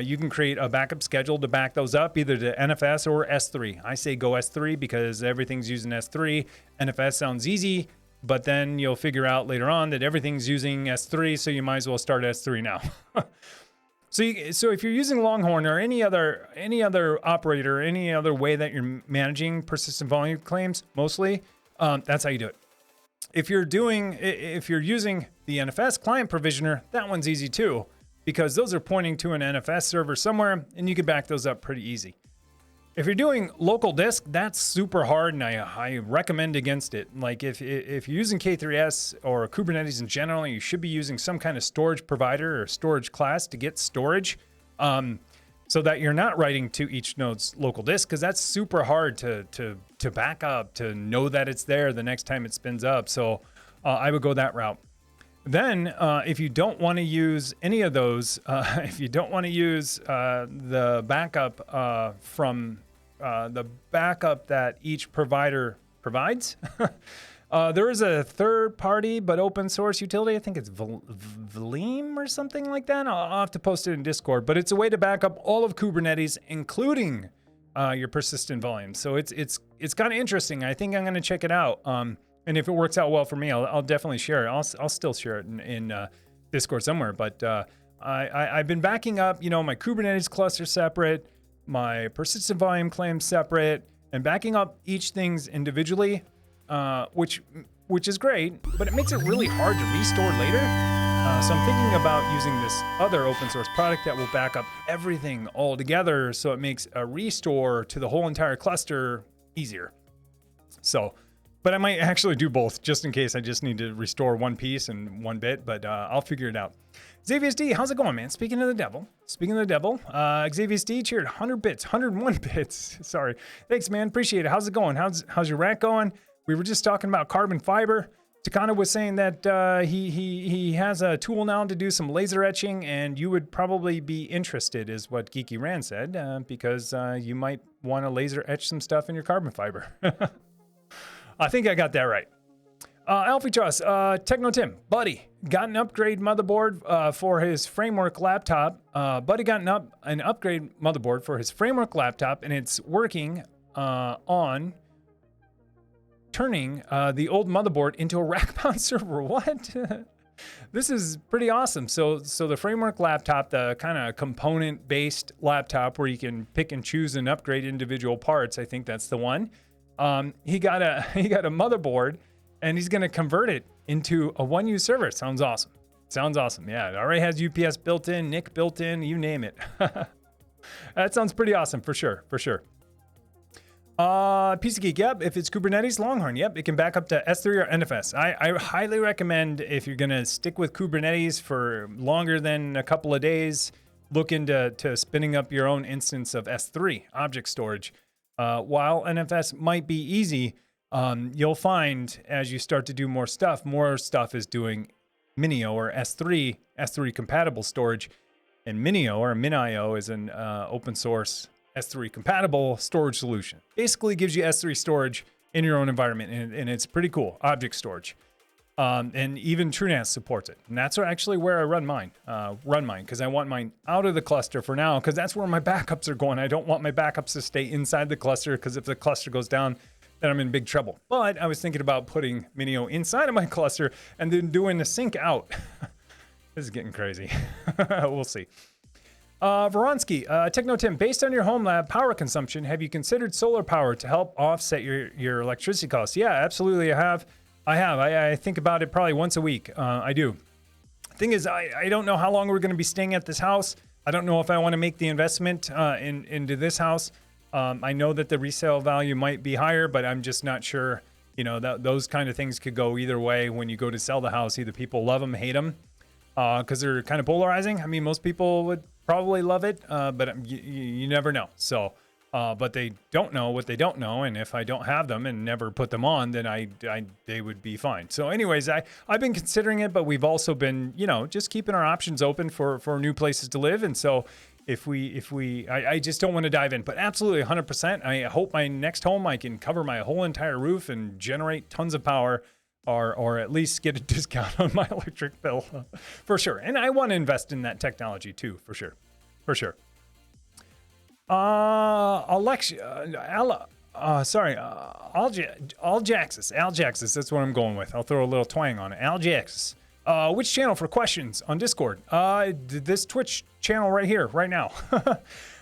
S1: you can create a backup schedule to back those up, either to NFS or S3. I say go S3 because everything's using S3. NFS sounds easy, but then you'll figure out later on that everything's using S3, so you might as well start S3 now. So if you're using Longhorn or any other operator, any other way that you're managing persistent volume claims, mostly, that's how you do it. If you're using the NFS client provisioner, that one's easy too, because those are pointing to an NFS server somewhere, and you can back those up pretty easy. If you're doing local disk, that's super hard, and I recommend against it. Like if you're using K8S or Kubernetes in general, you should be using some kind of storage provider or storage class to get storage, so that you're not writing to each node's local disk, because that's super hard to back up, to know that it's there the next time it spins up. So I would go that route. Then, if you don't want to use any of those, if you don't want to use the backup from the backup that each provider provides, there is a third-party but open-source utility. I think it's Veeam or something like that. I'll have to post it in Discord. But it's a way to back up all of Kubernetes, including your persistent volumes. So it's kind of interesting. I think I'm going to check it out. And if it works out well for me, I'll definitely share it. I'll still share it in Discord somewhere. But I've been backing up, my Kubernetes cluster separate, my persistent volume claims separate, and backing up each things individually, which is great, but it makes it really hard to restore later. So I'm thinking about using this other open source product that will back up everything all together, so it makes a restore to the whole entire cluster easier. But I might actually do both, just in case I just need to restore one piece and one bit, but I'll figure it out. Xavier's D, how's it going, man? Speaking of the devil, Xavier's D cheered 100 bits, 101 bits. Sorry. Thanks, man. Appreciate it. How's it going? How's your rack going? We were just talking about carbon fiber. Takana was saying that he has a tool now to do some laser etching, and you would probably be interested, is what Geeky Ran said, because you might want to laser etch some stuff in your carbon fiber. I think I got that right. Alfie Trust, Techno Tim, Buddy got an upgrade motherboard for his framework laptop. Buddy got an upgrade motherboard for his framework laptop, and it's working on turning the old motherboard into a rack-mount server. What? This is pretty awesome. So the framework laptop, the kind of component-based laptop where you can pick and choose and upgrade individual parts, I think that's the one. He got a motherboard, and he's going to convert it into a one-use server. Sounds awesome. Yeah, it already has UPS built in, NIC built in, you name it. That sounds pretty awesome for sure. Piece of geek, yep. If it's Kubernetes, Longhorn, yep. It can back up to S3 or NFS. I highly recommend, if you're gonna stick with Kubernetes for longer than a couple of days, look into spinning up your own instance of S3 object storage. While NFS might be easy, you'll find as you start to do more stuff is doing Minio or S3 compatible storage, and Minio or MinIO is an open source S3 compatible storage solution. Basically gives you S3 storage in your own environment, and it's pretty cool. Object storage. And even TrueNAS supports it. And that's actually where I run mine. Because I want mine out of the cluster for now, because that's where my backups are going. I don't want my backups to stay inside the cluster, because if the cluster goes down, then I'm in big trouble. But I was thinking about putting Minio inside of my cluster and then doing the sync out. This is getting crazy. We'll see. Voronsky, Techno Tim, based on your home lab power consumption, have you considered solar power to help offset your electricity costs? Yeah, absolutely. I have. I think about it probably once a week. I do. Thing is, I don't know how long we're going to be staying at this house. I don't know if I want to make the investment into this house. I know that the resale value might be higher, but I'm just not sure. You know, those kind of things could go either way when you go to sell the house. Either people love them, hate them, because they're kind of polarizing. I mean, most people would probably love it, but you never know. So, but they don't know what they don't know, and if I don't have them and never put them on, then they would be fine. So, anyways, I've been considering it, but we've also been, just keeping our options open for new places to live. And so, I just don't want to dive in, but absolutely 100%. I hope my next home I can cover my whole entire roof and generate tons of power. Or at least get a discount on my electric bill, for sure. And I want to invest in that technology too, for sure. Aljaxis, that's what I'm going with. I'll throw a little twang on it. Aljaxis. Which channel for questions on Discord? This Twitch channel right here, right now.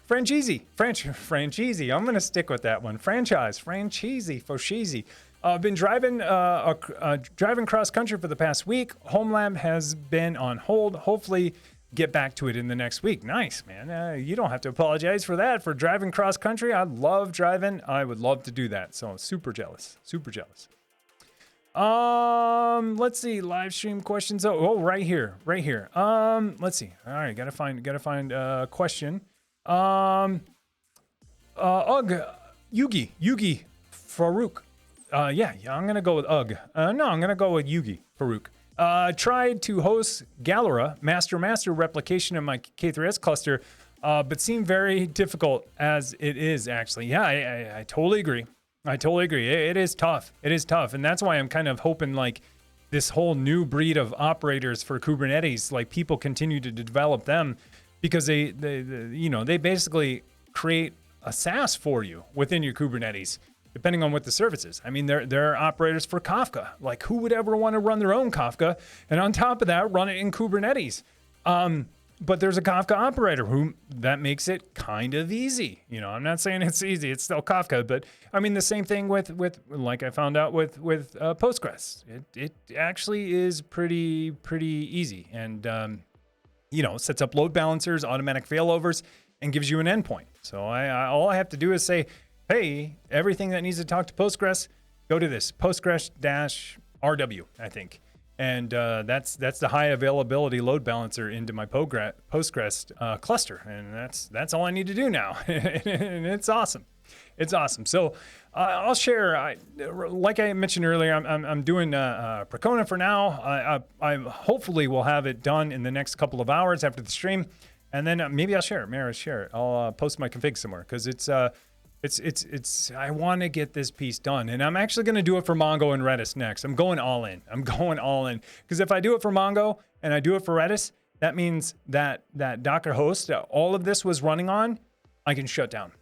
S1: Franchise. I'm going to stick with that one. Franchise. I've been driving cross country for the past week. HomeLab has been on hold. Hopefully get back to it in the next week. Nice, man. You don't have to apologize for that, for driving cross country. I love driving. I would love to do that. So super jealous. Let's see, live stream questions. Oh, right here. Let's see. All right, gotta find a question. Yugi Farouk. Yeah, I'm gonna go with Ugg. No, I'm gonna go with Yugi Farouk. Tried to host Galera master replication in my K8S cluster, but seemed very difficult as it is actually. Yeah, I totally agree. It is tough. And that's why I'm kind of hoping like this whole new breed of operators for Kubernetes, like people continue to develop them, because they basically create a SaaS for you within your Kubernetes, depending on what the service is. I mean, there are operators for Kafka. Like, who would ever want to run their own Kafka? And on top of that, run it in Kubernetes. But there's a Kafka operator that makes it kind of easy. I'm not saying it's easy. It's still Kafka. But, I mean, the same thing with like I found out with Postgres. It actually is pretty easy. And, sets up load balancers, automatic failovers, and gives you an endpoint. So all I have to do is say, hey, everything that needs to talk to Postgres, go to this Postgres-RW, I think. And that's the high availability load balancer into my Postgres cluster. And that's all I need to do now. And it's awesome. So I'll share, like I mentioned earlier, I'm doing Percona for now. I hopefully will have it done in the next couple of hours after the stream. And then maybe I'll share it. I'll post my config somewhere, because it's I want to get this piece done, and I'm actually going to do it for Mongo and Redis next. I'm going all in, because if I do it for Mongo and I do it for Redis, that means that Docker host that all of this was running on, I can shut down,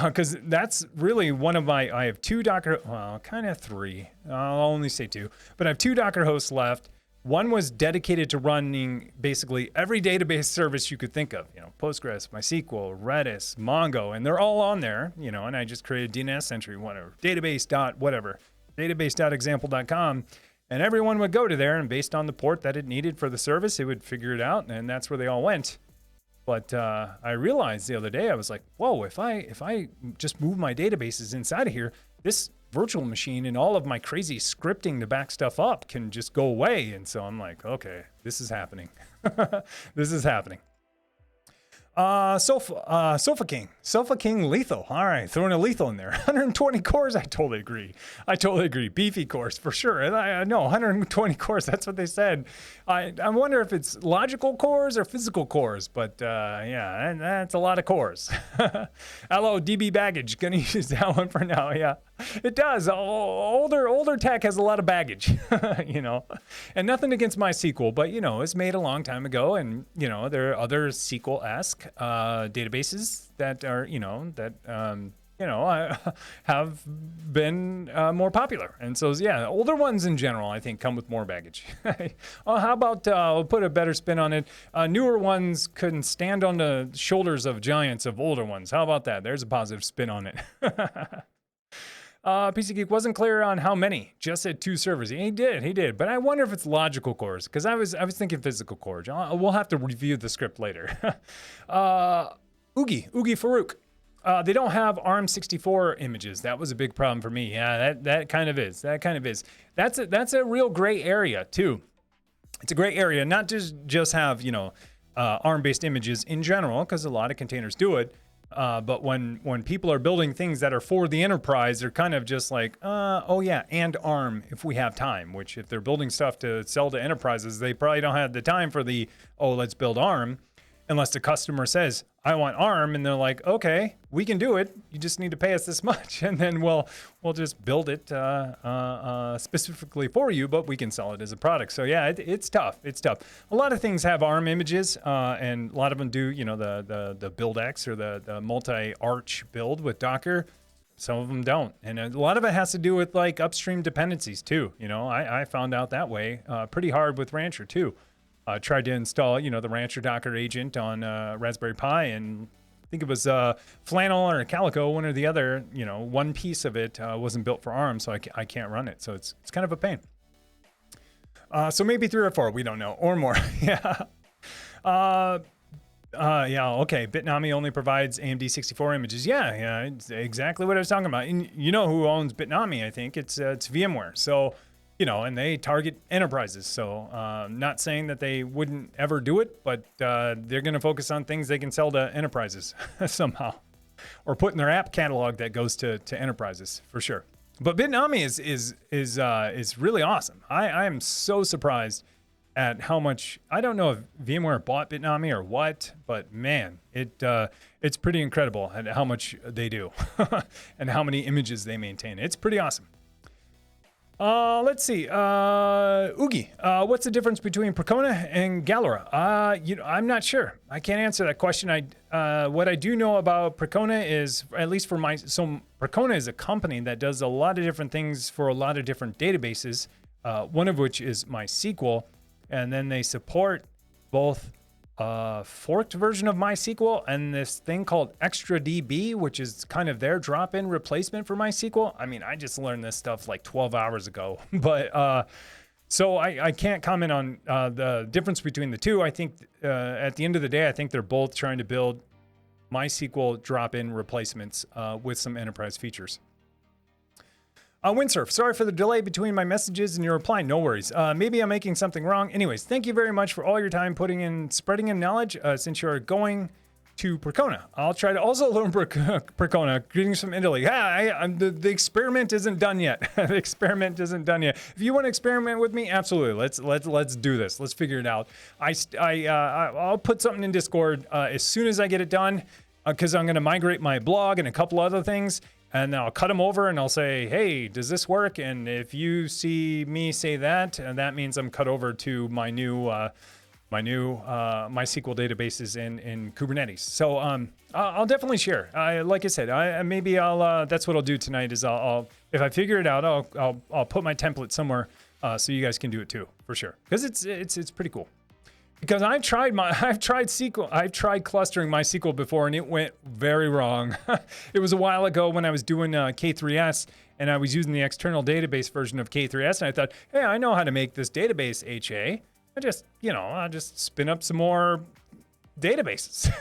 S1: because that's really one of I have two Docker, well, kind of three. I'll only say two, but I have two Docker hosts left. One was dedicated to running basically every database service you could think of, Postgres, MySQL, Redis, Mongo, and they're all on there, and I just created DNS entry, whatever, database.example.com, and everyone would go to there, and based on the port that it needed for the service, it would figure it out, and that's where they all went. But I realized the other day, I was like, whoa, if I just move my databases inside of here, this virtual machine and all of my crazy scripting to back stuff up can just go away. And so I'm like, okay, this is happening. This is happening. Sofa King lethal. All right, throwing a lethal in there. 120 cores. I totally agree. Beefy cores for sure. And I know 120 cores. That's what they said. I wonder if it's logical cores or physical cores. But yeah, that's a lot of cores. Hello, DB baggage. Gonna use that one for now. Yeah, it does. Older tech has a lot of baggage. You know, and nothing against MySQL, but you know, it's made a long time ago, and you know, there are other SQL-esque databases that are, have been more popular. And so, yeah, older ones in general, I think, come with more baggage. How about, we'll put a better spin on it. Newer ones couldn't stand on the shoulders of giants of older ones. How about that? There's a positive spin on it. PC Geek wasn't clear on how many, just said 2 servers. He did. But I wonder if it's logical cores, because I was thinking physical cores. We'll have to review the script later. Oogie Farouk. They don't have ARM64 images. That was a big problem for me. Yeah, that kind of is. That's a real gray area too. It's a gray area, not just have, ARM-based images in general, because a lot of containers do it. But when people are building things that are for the enterprise, they're kind of just like, oh yeah, and ARM if we have time, which if they're building stuff to sell to enterprises, they probably don't have the time for let's build ARM, unless the customer says, I want ARM, and they're like, okay, we can do it. You just need to pay us this much, and then we'll just build it specifically for you, but we can sell it as a product. So yeah, it's tough. A lot of things have ARM images, and a lot of them do, the BuildX or the multi-arch build with Docker. Some of them don't. And a lot of it has to do with like upstream dependencies too. I found out that way pretty hard with Rancher too. Tried to install, the Rancher Docker agent on Raspberry Pi, and I think it was Flannel or Calico, one or the other. One piece of it wasn't built for ARM, so I can't run it. So it's kind of a pain. So maybe 3 or 4, we don't know, or more. Yeah. Yeah. Okay. Bitnami only provides AMD 64 images. Yeah. It's exactly what I was talking about. And you know who owns Bitnami? I think it's VMware. So. And they target enterprises. So not saying that they wouldn't ever do it, but they're going to focus on things they can sell to enterprises somehow, or put in their app catalog that goes to enterprises for sure. But Bitnami is really awesome. I am so surprised at how much. I don't know if VMware bought Bitnami or what, but man, it's pretty incredible at how much they do and how many images they maintain. It's pretty awesome. Let's see. Oogie, what's the difference between Percona and Galera? I'm not sure. I can't answer that question. What I do know about Percona is, at least for Percona is a company that does a lot of different things for a lot of different databases, one of which is MySQL, and then they support both forked version of MySQL and this thing called ExtraDB, which is kind of their drop-in replacement for MySQL. I mean, I just learned this stuff like 12 hours ago, but so I can't comment on the difference between the two. I think at the end of the day, I think they're both trying to build MySQL drop-in replacements with some enterprise features. Windsurf, sorry for the delay between my messages and your reply. No worries. Maybe I'm making something wrong. Anyways, thank you very much for all your time spreading in knowledge since you're going to Percona. I'll try to also learn Percona. Greetings from Italy. The experiment isn't done yet. The experiment isn't done yet. If you want to experiment with me, absolutely. Let's do this. Let's figure it out. I'll put something in Discord as soon as I get it done, because I'm going to migrate my blog and a couple other things. And I'll cut them over and I'll say, hey, does this work? And if you see me say that, and that means I'm cut over to my new MySQL databases in Kubernetes. So I'll definitely share. Like I said, that's what I'll do tonight. Is I'll if I figure it out, I'll put my template somewhere so you guys can do it too, for sure. Because it's pretty cool. Because I've tried clustering MySQL before, and it went very wrong. It was a while ago when I was doing K8S, and I was using the external database version of K8S, and I thought, hey, I know how to make this database HA. I'll just spin up some more databases,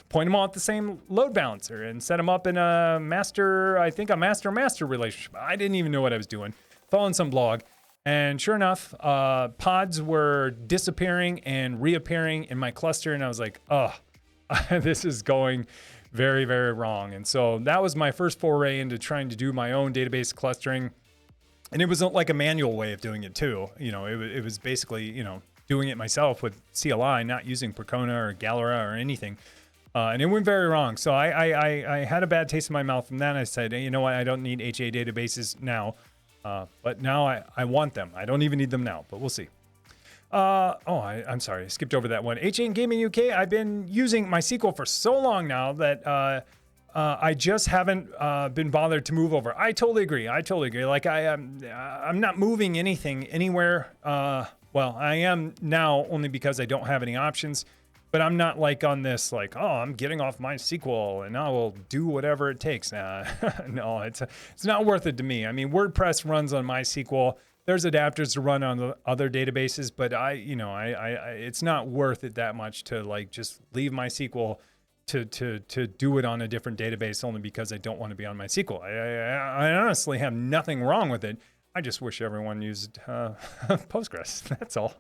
S1: point them all at the same load balancer and set them up in a master, I think a master-master relationship. I didn't even know what I was doing. Following some blog. And sure enough, pods were disappearing and reappearing in my cluster. And I was like, oh, this is going very, very wrong. And so that was my first foray into trying to do my own database clustering. And it was like a manual way of doing it too. You know, it was basically, you know, doing it myself with CLI, not using Percona or Galera or anything. And it went very wrong. So I had a bad taste in my mouth from that. And I said, hey, you know what? I don't need HA databases now. But now I want them. I don't even need them now, but we'll see. I'm sorry. I skipped over that one. HA and Gaming UK, I've been using MySQL for so long now that I just haven't been bothered to move over. I totally agree. Like I'm not moving anything anywhere. Well, I am now only because I don't have any options, but I'm not like on this, like, oh, I'm getting off MySQL and I will do whatever it takes. No, it's not worth it to me. I mean, WordPress runs on MySQL. There's adapters to run on the other databases, but it's not worth it that much to like just leave MySQL to do it on a different database only because I don't want to be on MySQL. I honestly have nothing wrong with it. I just wish everyone used Postgres. That's all.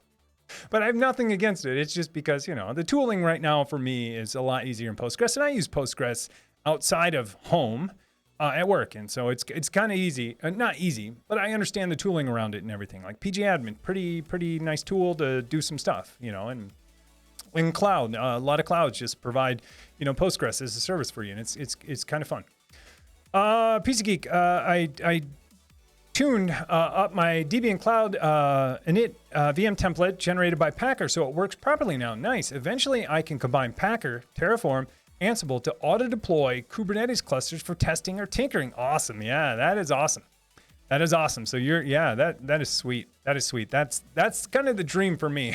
S1: But I have nothing against it. It's just because, you know, the tooling right now for me is a lot easier in Postgres. And I use Postgres outside of home at work. And so it's kind of easy. Not easy, but I understand the tooling around it and everything. Like pgadmin, pretty nice tool to do some stuff, you know. And in cloud, a lot of clouds just provide, you know, Postgres as a service for you. And it's kind of fun. PC Geek, I tuned up my Debian Cloud init VM template generated by Packer so it works properly now. Nice. Eventually, I can combine Packer, Terraform, Ansible to auto-deploy Kubernetes clusters for testing or tinkering. Awesome. Yeah, that is awesome. That is awesome. So that is sweet. That is sweet. That's kind of the dream for me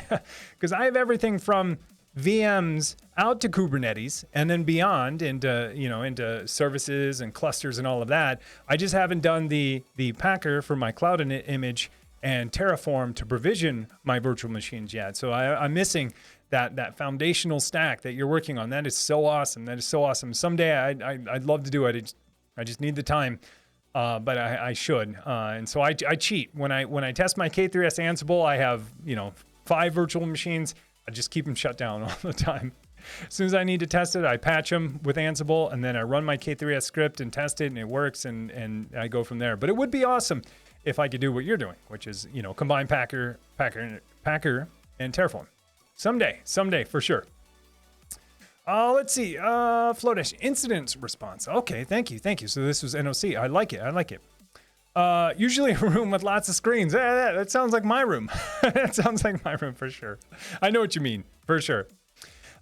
S1: because I have everything from VMs out to Kubernetes and then beyond into services and clusters and all of that. I just haven't done the Packer for my cloud init image and Terraform to provision my virtual machines yet. So I'm missing that foundational stack that you're working on. That is so awesome. That is so awesome. Someday I'd love to do it. I just need the time. But I should. And so I cheat. When I test my K8S Ansible, I have, 5 virtual machines. I just keep them shut down all the time. As soon as I need to test it, I patch them with Ansible, and then I run my K8S script and test it, and it works, and I go from there. But it would be awesome if I could do what you're doing, which is, combine Packer, and Terraform. Someday, for sure. Let's see. Flodash incidents response. Okay, thank you. So this was NOC. I like it. Usually a room with lots of screens. That sounds like my room. That sounds like my room for sure. I know what you mean, for sure.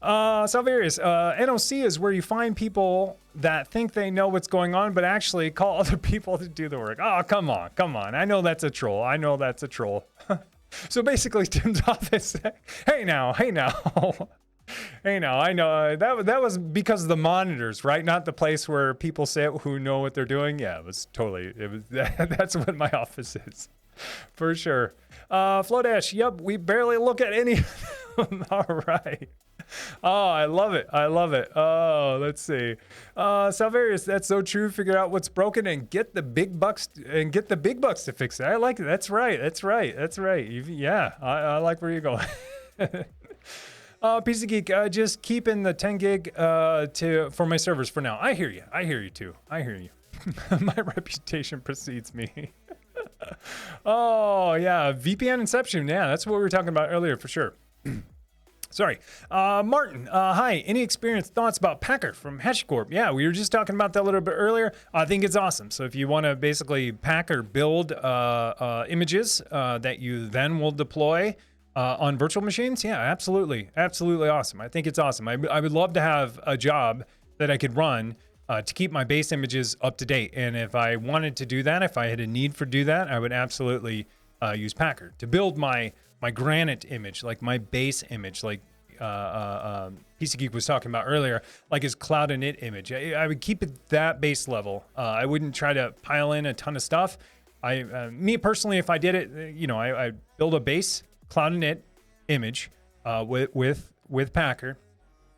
S1: Salvarius, NOC is where you find people that think they know what's going on, but actually call other people to do the work. Oh, come on. I know that's a troll. So basically, Tim's office. Hey now. Hey now, I know that was because of the monitors, right? Not the place where people sit who know what they're doing. Yeah, that's what my office is, for sure. Flodash, yep, we barely look at any of them. All right. Oh, I love it. Oh, let's see. Salvarius, that's so true. Figure out what's broken and get the big bucks to fix it. I like it. That's right. Yeah, I like where you're going. PC Geek, just keeping the 10 gig for my servers for now. I hear you too. My reputation precedes me. Oh yeah, VPN Inception. Yeah, that's what we were talking about earlier for sure. Sorry. Martin, hi. Any experience, thoughts about Packer from HashiCorp? Yeah, we were just talking about that a little bit earlier. I think it's awesome. So if you want to basically Packer build images that you then will deploy on virtual machines, yeah, absolutely awesome. I think it's awesome. I would love to have a job that I could run to keep my base images up to date. And if I wanted to do that, if I had a need for do that, I would absolutely use Packer to build my granite image, like my base image, like PC Geek was talking about earlier, like his cloud init image. I would keep it that base level. I wouldn't try to pile in a ton of stuff. Me personally, if I did it, I build a base cloud init image with Packer,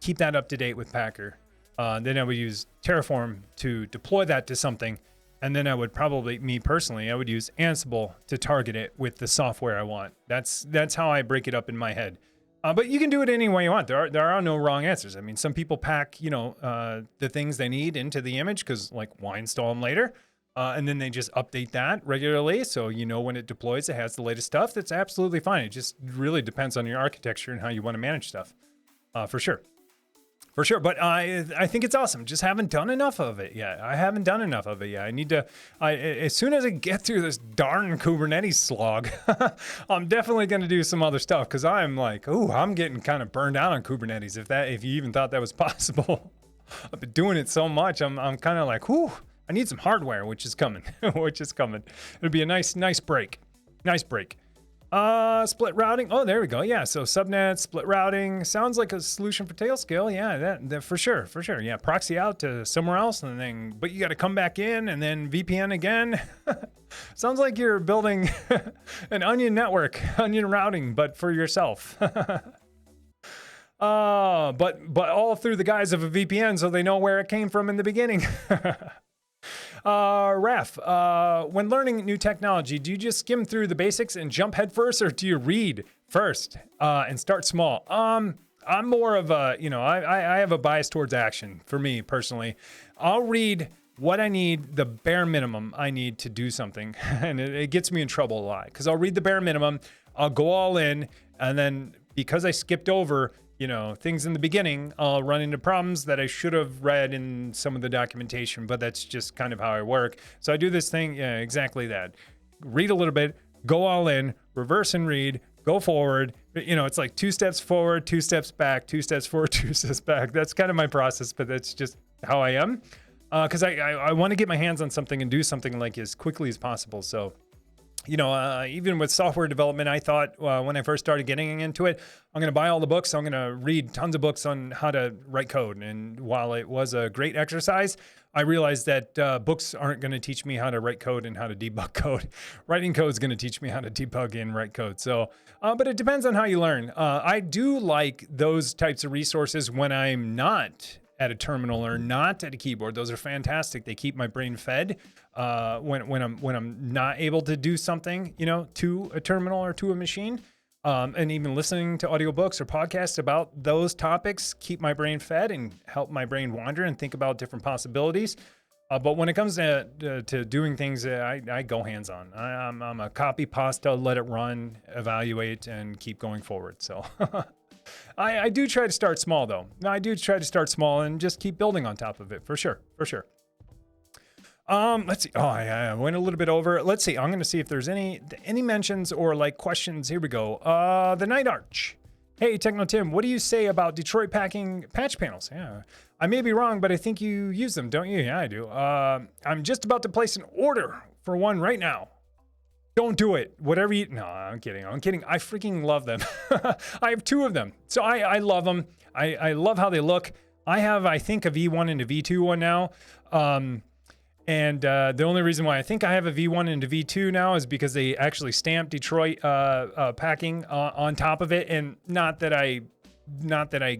S1: keep that up to date with Packer. Then I would use Terraform to deploy that to something. And then I would probably, me personally, I would use Ansible to target it with the software I want. That's how I break it up in my head. But you can do it any way you want. There are no wrong answers. I mean, some people pack, the things they need into the image because, like, why install them later? And then they just update that regularly. So, when it deploys, it has the latest stuff. That's absolutely fine. It just really depends on your architecture and how you want to manage stuff, for sure. For sure, but I think it's awesome. Just haven't done enough of it yet. I haven't done enough of it yet. I need to. As soon as I get through this darn Kubernetes slog, I'm definitely going to do some other stuff because I'm like, I'm getting kind of burned out on Kubernetes. If you even thought that was possible, I've been doing it so much. I'm kind of like, I need some hardware, which is coming. It'll be a nice break. Nice break. Split routing. Oh, there we go. Yeah. So subnet, split routing sounds like a solution for Tailscale. Yeah, that for sure. Yeah. Proxy out to somewhere else but you got to come back in and then VPN again. Sounds like you're building an onion network, onion routing, but for yourself. But all through the guise of a VPN so they know where it came from in the beginning. Raf, when learning new technology, do you just skim through the basics and jump head first, or do you read first and start small? I'm more of a, I have a bias towards action for me personally. I'll read what I need, the bare minimum I need to do something. And it gets me in trouble a lot because I'll read the bare minimum, I'll go all in, and then because I skipped over things in the beginning, I'll run into problems that I should have read in some of the documentation, but that's just kind of how I work. So I do this thing, exactly that. Read a little bit, go all in, reverse and read, go forward. It's like 2 steps forward, 2 steps back, 2 steps forward, 2 steps back. That's kind of my process, but that's just how I am. Because I want to get my hands on something and do something like as quickly as possible. So even with software development, I thought when I first started getting into it, I'm going to buy all the books. I'm going to read tons of books on how to write code. And while it was a great exercise, I realized that books aren't going to teach me how to write code and how to debug code. Writing code is going to teach me how to debug and write code. So, but it depends on how you learn. I do like those types of resources when I'm not at a terminal or not at a keyboard. Those are fantastic. They keep my brain fed when I'm not able to do something, to a terminal or to a machine. And even listening to audiobooks or podcasts about those topics keep my brain fed and help my brain wander and think about different possibilities. But when it comes to doing things, I go hands-on. I'm a copy pasta, let it run, evaluate, and keep going forward. So I do try to start small, though. I do try to start small and just keep building on top of it, for sure. Let's see. Oh, I went a little bit over. Let's see. I'm going to see if there's any mentions or like questions. Here we go. The Night Arch. Hey, Techno Tim, what do you say about Detroit packing patch panels? Yeah, I may be wrong, but I think you use them, don't you? Yeah, I do. I'm just about to place an order for one right now. Don't do it. Whatever you... No, I'm kidding. I freaking love them. I have 2 of them. So I love them. I love how they look. I have, I think, a V1 and a V2 one now. And the only reason why I think I have a V1 and a V2 now is because they actually stamp Detroit packing on top of it. And not that I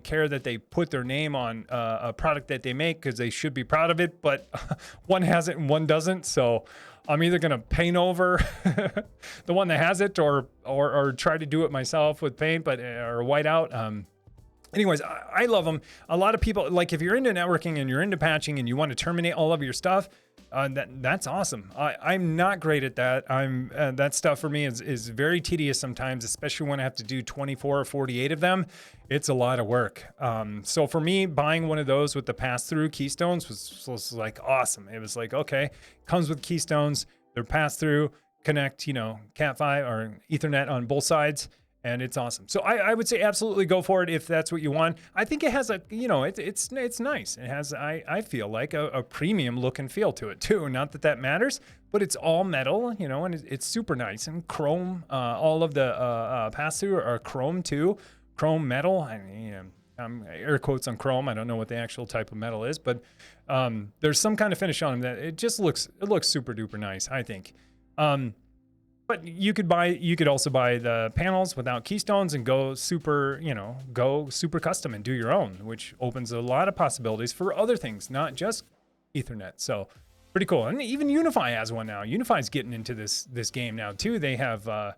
S1: care that they put their name on a product that they make, because they should be proud of it, but one has it and one doesn't. So I'm either going to paint over the one that has it or try to do it myself with paint, or white out. Anyways, I love them. A lot of people, like if you're into networking and you're into patching and you want to terminate all of your stuff, that's awesome. I'm not great at that. That stuff for me is very tedious sometimes, especially when I have to do 24 or 48 of them. It's a lot of work. So for me, buying one of those with the pass-through keystones was like awesome. It was like, okay, comes with keystones, they're pass-through, connect, Cat5 or Ethernet on both sides. And it's awesome. So I would say absolutely go for it if that's what you want. I think it has it's nice. It has, I feel like a premium look and feel to it too. Not that matters, but it's all metal, and it's super nice. And chrome, all of the pass-through are chrome too. Chrome metal, air quotes on chrome. I don't know what the actual type of metal is, but there's some kind of finish on them that it looks super duper nice, I think. But you could also buy the panels without keystones and go super custom and do your own, which opens a lot of possibilities for other things, not just Ethernet. So pretty cool. And even Unify has one now. Unify's getting into this game now too. They have a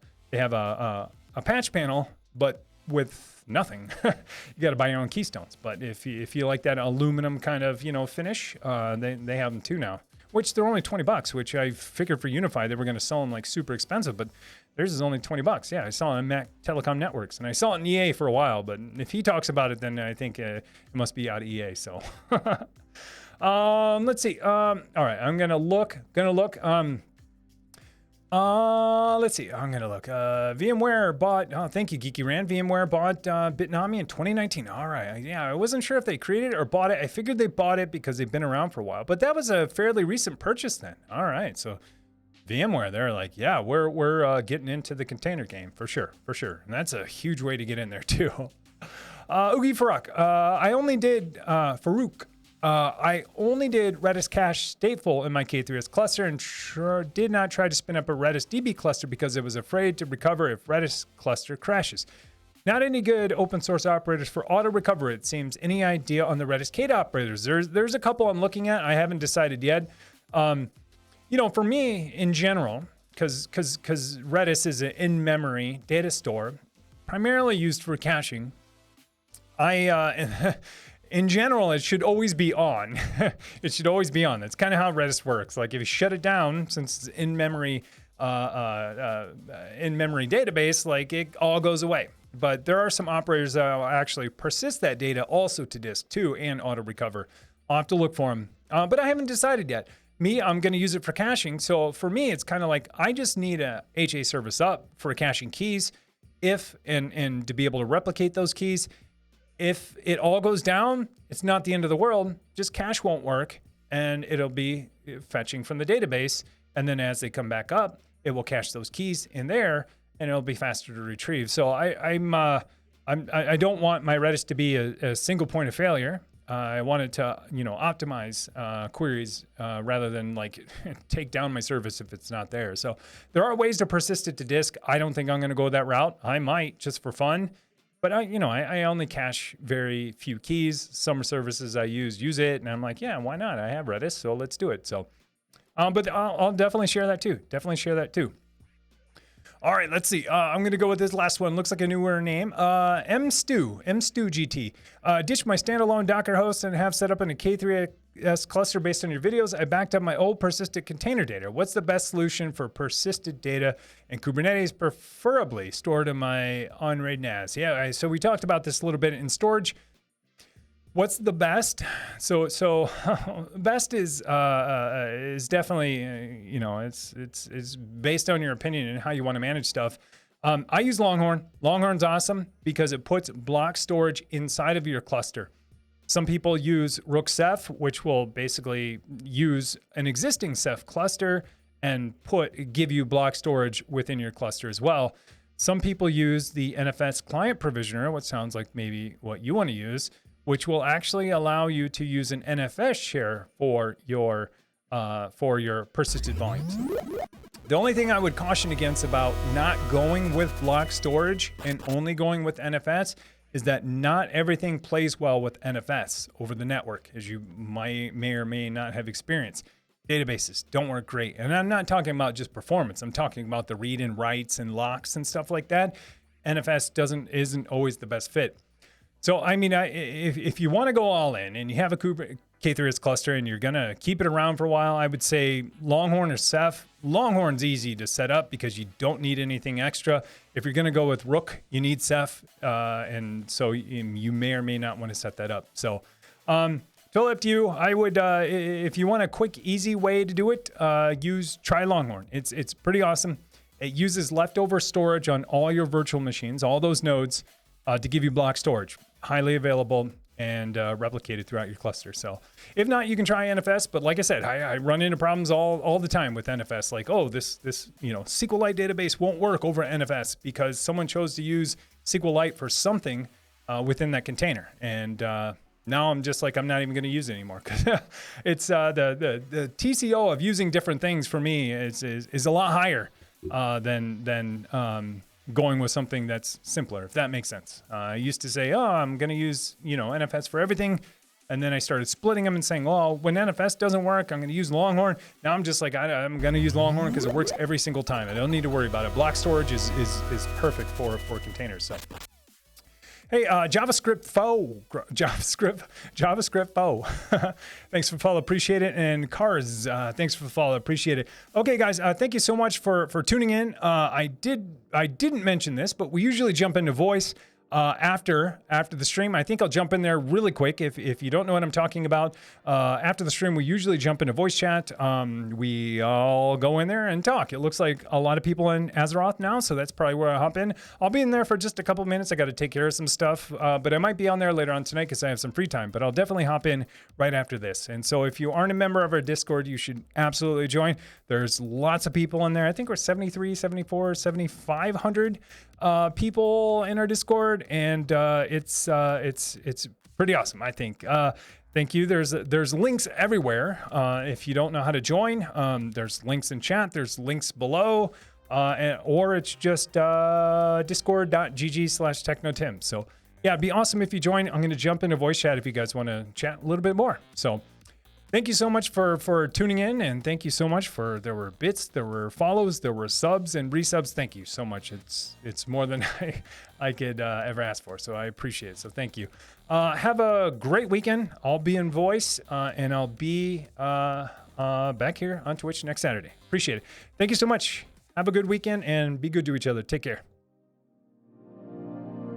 S1: patch panel, but with nothing. You got to buy your own keystones. But if you like that aluminum kind of finish, they have them too now. Which they're only $20, which I figured for Unify they were going to sell them like super expensive, but theirs is only $20. Yeah, I saw it on Mac Telecom Networks, and I saw it in EA for a while. But if he talks about it, then I think it must be out of EA. So, let's see. All right, I'm gonna look. Let's see. I'm gonna look. VMware bought. Oh, thank you, Geeky Rand. VMware bought Bitnami in 2019. All right. Yeah, I wasn't sure if they created it or bought it. I figured they bought it because they've been around for a while. But that was a fairly recent purchase then. All right. So VMware, they're like, yeah, we're getting into the container game for sure. And that's a huge way to get in there too. Oogie Farouk. I only did Redis cache stateful in my K8S cluster and sure did not try to spin up a Redis DB cluster because it was afraid to recover if Redis cluster crashes. Not any good open source operators for auto recovery, it seems. Any idea on the Redis K8S operators? There's a couple I'm looking at. I haven't decided yet. For me in general, because Redis is an in-memory data store, primarily used for caching, in general, it should always be on. It should always be on. That's kind of how Redis works. Like if you shut it down, since it's in-memory database, like it all goes away. But there are some operators that will actually persist that data also to disk too and auto recover. I'll have to look for them. But I haven't decided yet. I'm going to use it for caching. So for me, it's kind of like I just need a HA service up for caching keys and to be able to replicate those keys. If it all goes down, it's not the end of the world. Just cache won't work, and it'll be fetching from the database. And then as they come back up, it will cache those keys in there, and it'll be faster to retrieve. So I don't want my Redis to be a single point of failure. I want it to optimize queries rather than like take down my service if it's not there. So there are ways to persist it to disk. I don't think I'm going to go that route. I might just for fun. But I only cache very few keys. Some services I use it, and I'm like, yeah, why not? I have Redis, so let's do it. So, but I'll definitely share that too. All right, let's see. I'm gonna go with this last one. Looks like a newer name. MStew GT. Ditched my standalone Docker host and have set up in a K8S cluster based on your videos. I backed up my old persistent container data. What's the best solution for persisted data and Kubernetes, preferably stored in my on-RAID NAS? Yeah, so we talked about this a little bit in storage. What's the best? So best is definitely it's based on your opinion and how you want to manage stuff. I use Longhorn. Longhorn's awesome because it puts block storage inside of your cluster. Some people use Rook Ceph, which will basically use an existing Ceph cluster and give you block storage within your cluster as well. Some people use the NFS client provisioner, what sounds like maybe what you want to use, which will actually allow you to use an NFS share for your persisted volumes. The only thing I would caution against about not going with block storage and only going with NFS is that not everything plays well with NFS over the network, as you may or may not have experienced. Databases don't work great. And I'm not talking about just performance. I'm talking about the read and writes and locks and stuff like that. NFS isn't always the best fit. So, I mean, if you want to go all in and you have a K8S cluster and you're going to keep it around for a while, I would say Longhorn or Ceph. Longhorn's easy to set up because you don't need anything extra. If you're going to go with Rook, you need Ceph. And so you may or may not want to set that up. So, totally up to you. I would, if you want a quick, easy way to do it, try Longhorn. It's pretty awesome. It uses leftover storage on all your virtual machines, all those nodes, to give you block storage. Highly available and replicated throughout your cluster. So if not, you can try NFS. But like I said, I run into problems all the time with NFS. Like, oh, this SQLite database won't work over NFS because someone chose to use SQLite for something within that container. And now I'm just like, I'm not even going to use it anymore because it's the TCO of using different things for me is a lot higher than going with something that's simpler, if that makes sense. I used to say, oh, I'm going to use, NFS for everything. And then I started splitting them and saying, well, when NFS doesn't work, I'm going to use Longhorn. Now I'm just like, I'm going to use Longhorn because it works every single time. I don't need to worry about it. Block storage is perfect for containers. So, hey, JavaScript foe. Thanks for the follow, appreciate it. And Cars, thanks for the follow, appreciate it. Okay, guys, thank you so much for tuning in. I didn't mention this, but we usually jump into voice after the stream. I think I'll jump in there really quick. If you don't know what I'm talking about, after the stream, we usually jump into voice chat. We all go in there and talk. It looks like a lot of people in Azeroth now, so that's probably where I hop in. I'll be in there for just a couple minutes. I got to take care of some stuff, but I might be on there later on tonight because I have some free time, but I'll definitely hop in right after this. And so if you aren't a member of our Discord, you should absolutely join. There's lots of people in there. I think we're 73, 74, 7,500 people in our Discord, and it's pretty awesome, I think. Thank you. There's links everywhere. If you don't know how to join, there's links in chat. There's links below, or it's just discord.gg/technotim. So yeah, it'd be awesome if you join. I'm going to jump into voice chat if you guys want to chat a little bit more. So thank you so much for tuning in, and thank you so much there were bits, there were follows, there were subs and resubs. Thank you so much. It's more than I could ever ask for, so I appreciate it. So thank you. Have a great weekend. I'll be in voice, and I'll be back here on Twitch next Saturday. Appreciate it. Thank you so much. Have a good weekend, and be good to each other. Take care.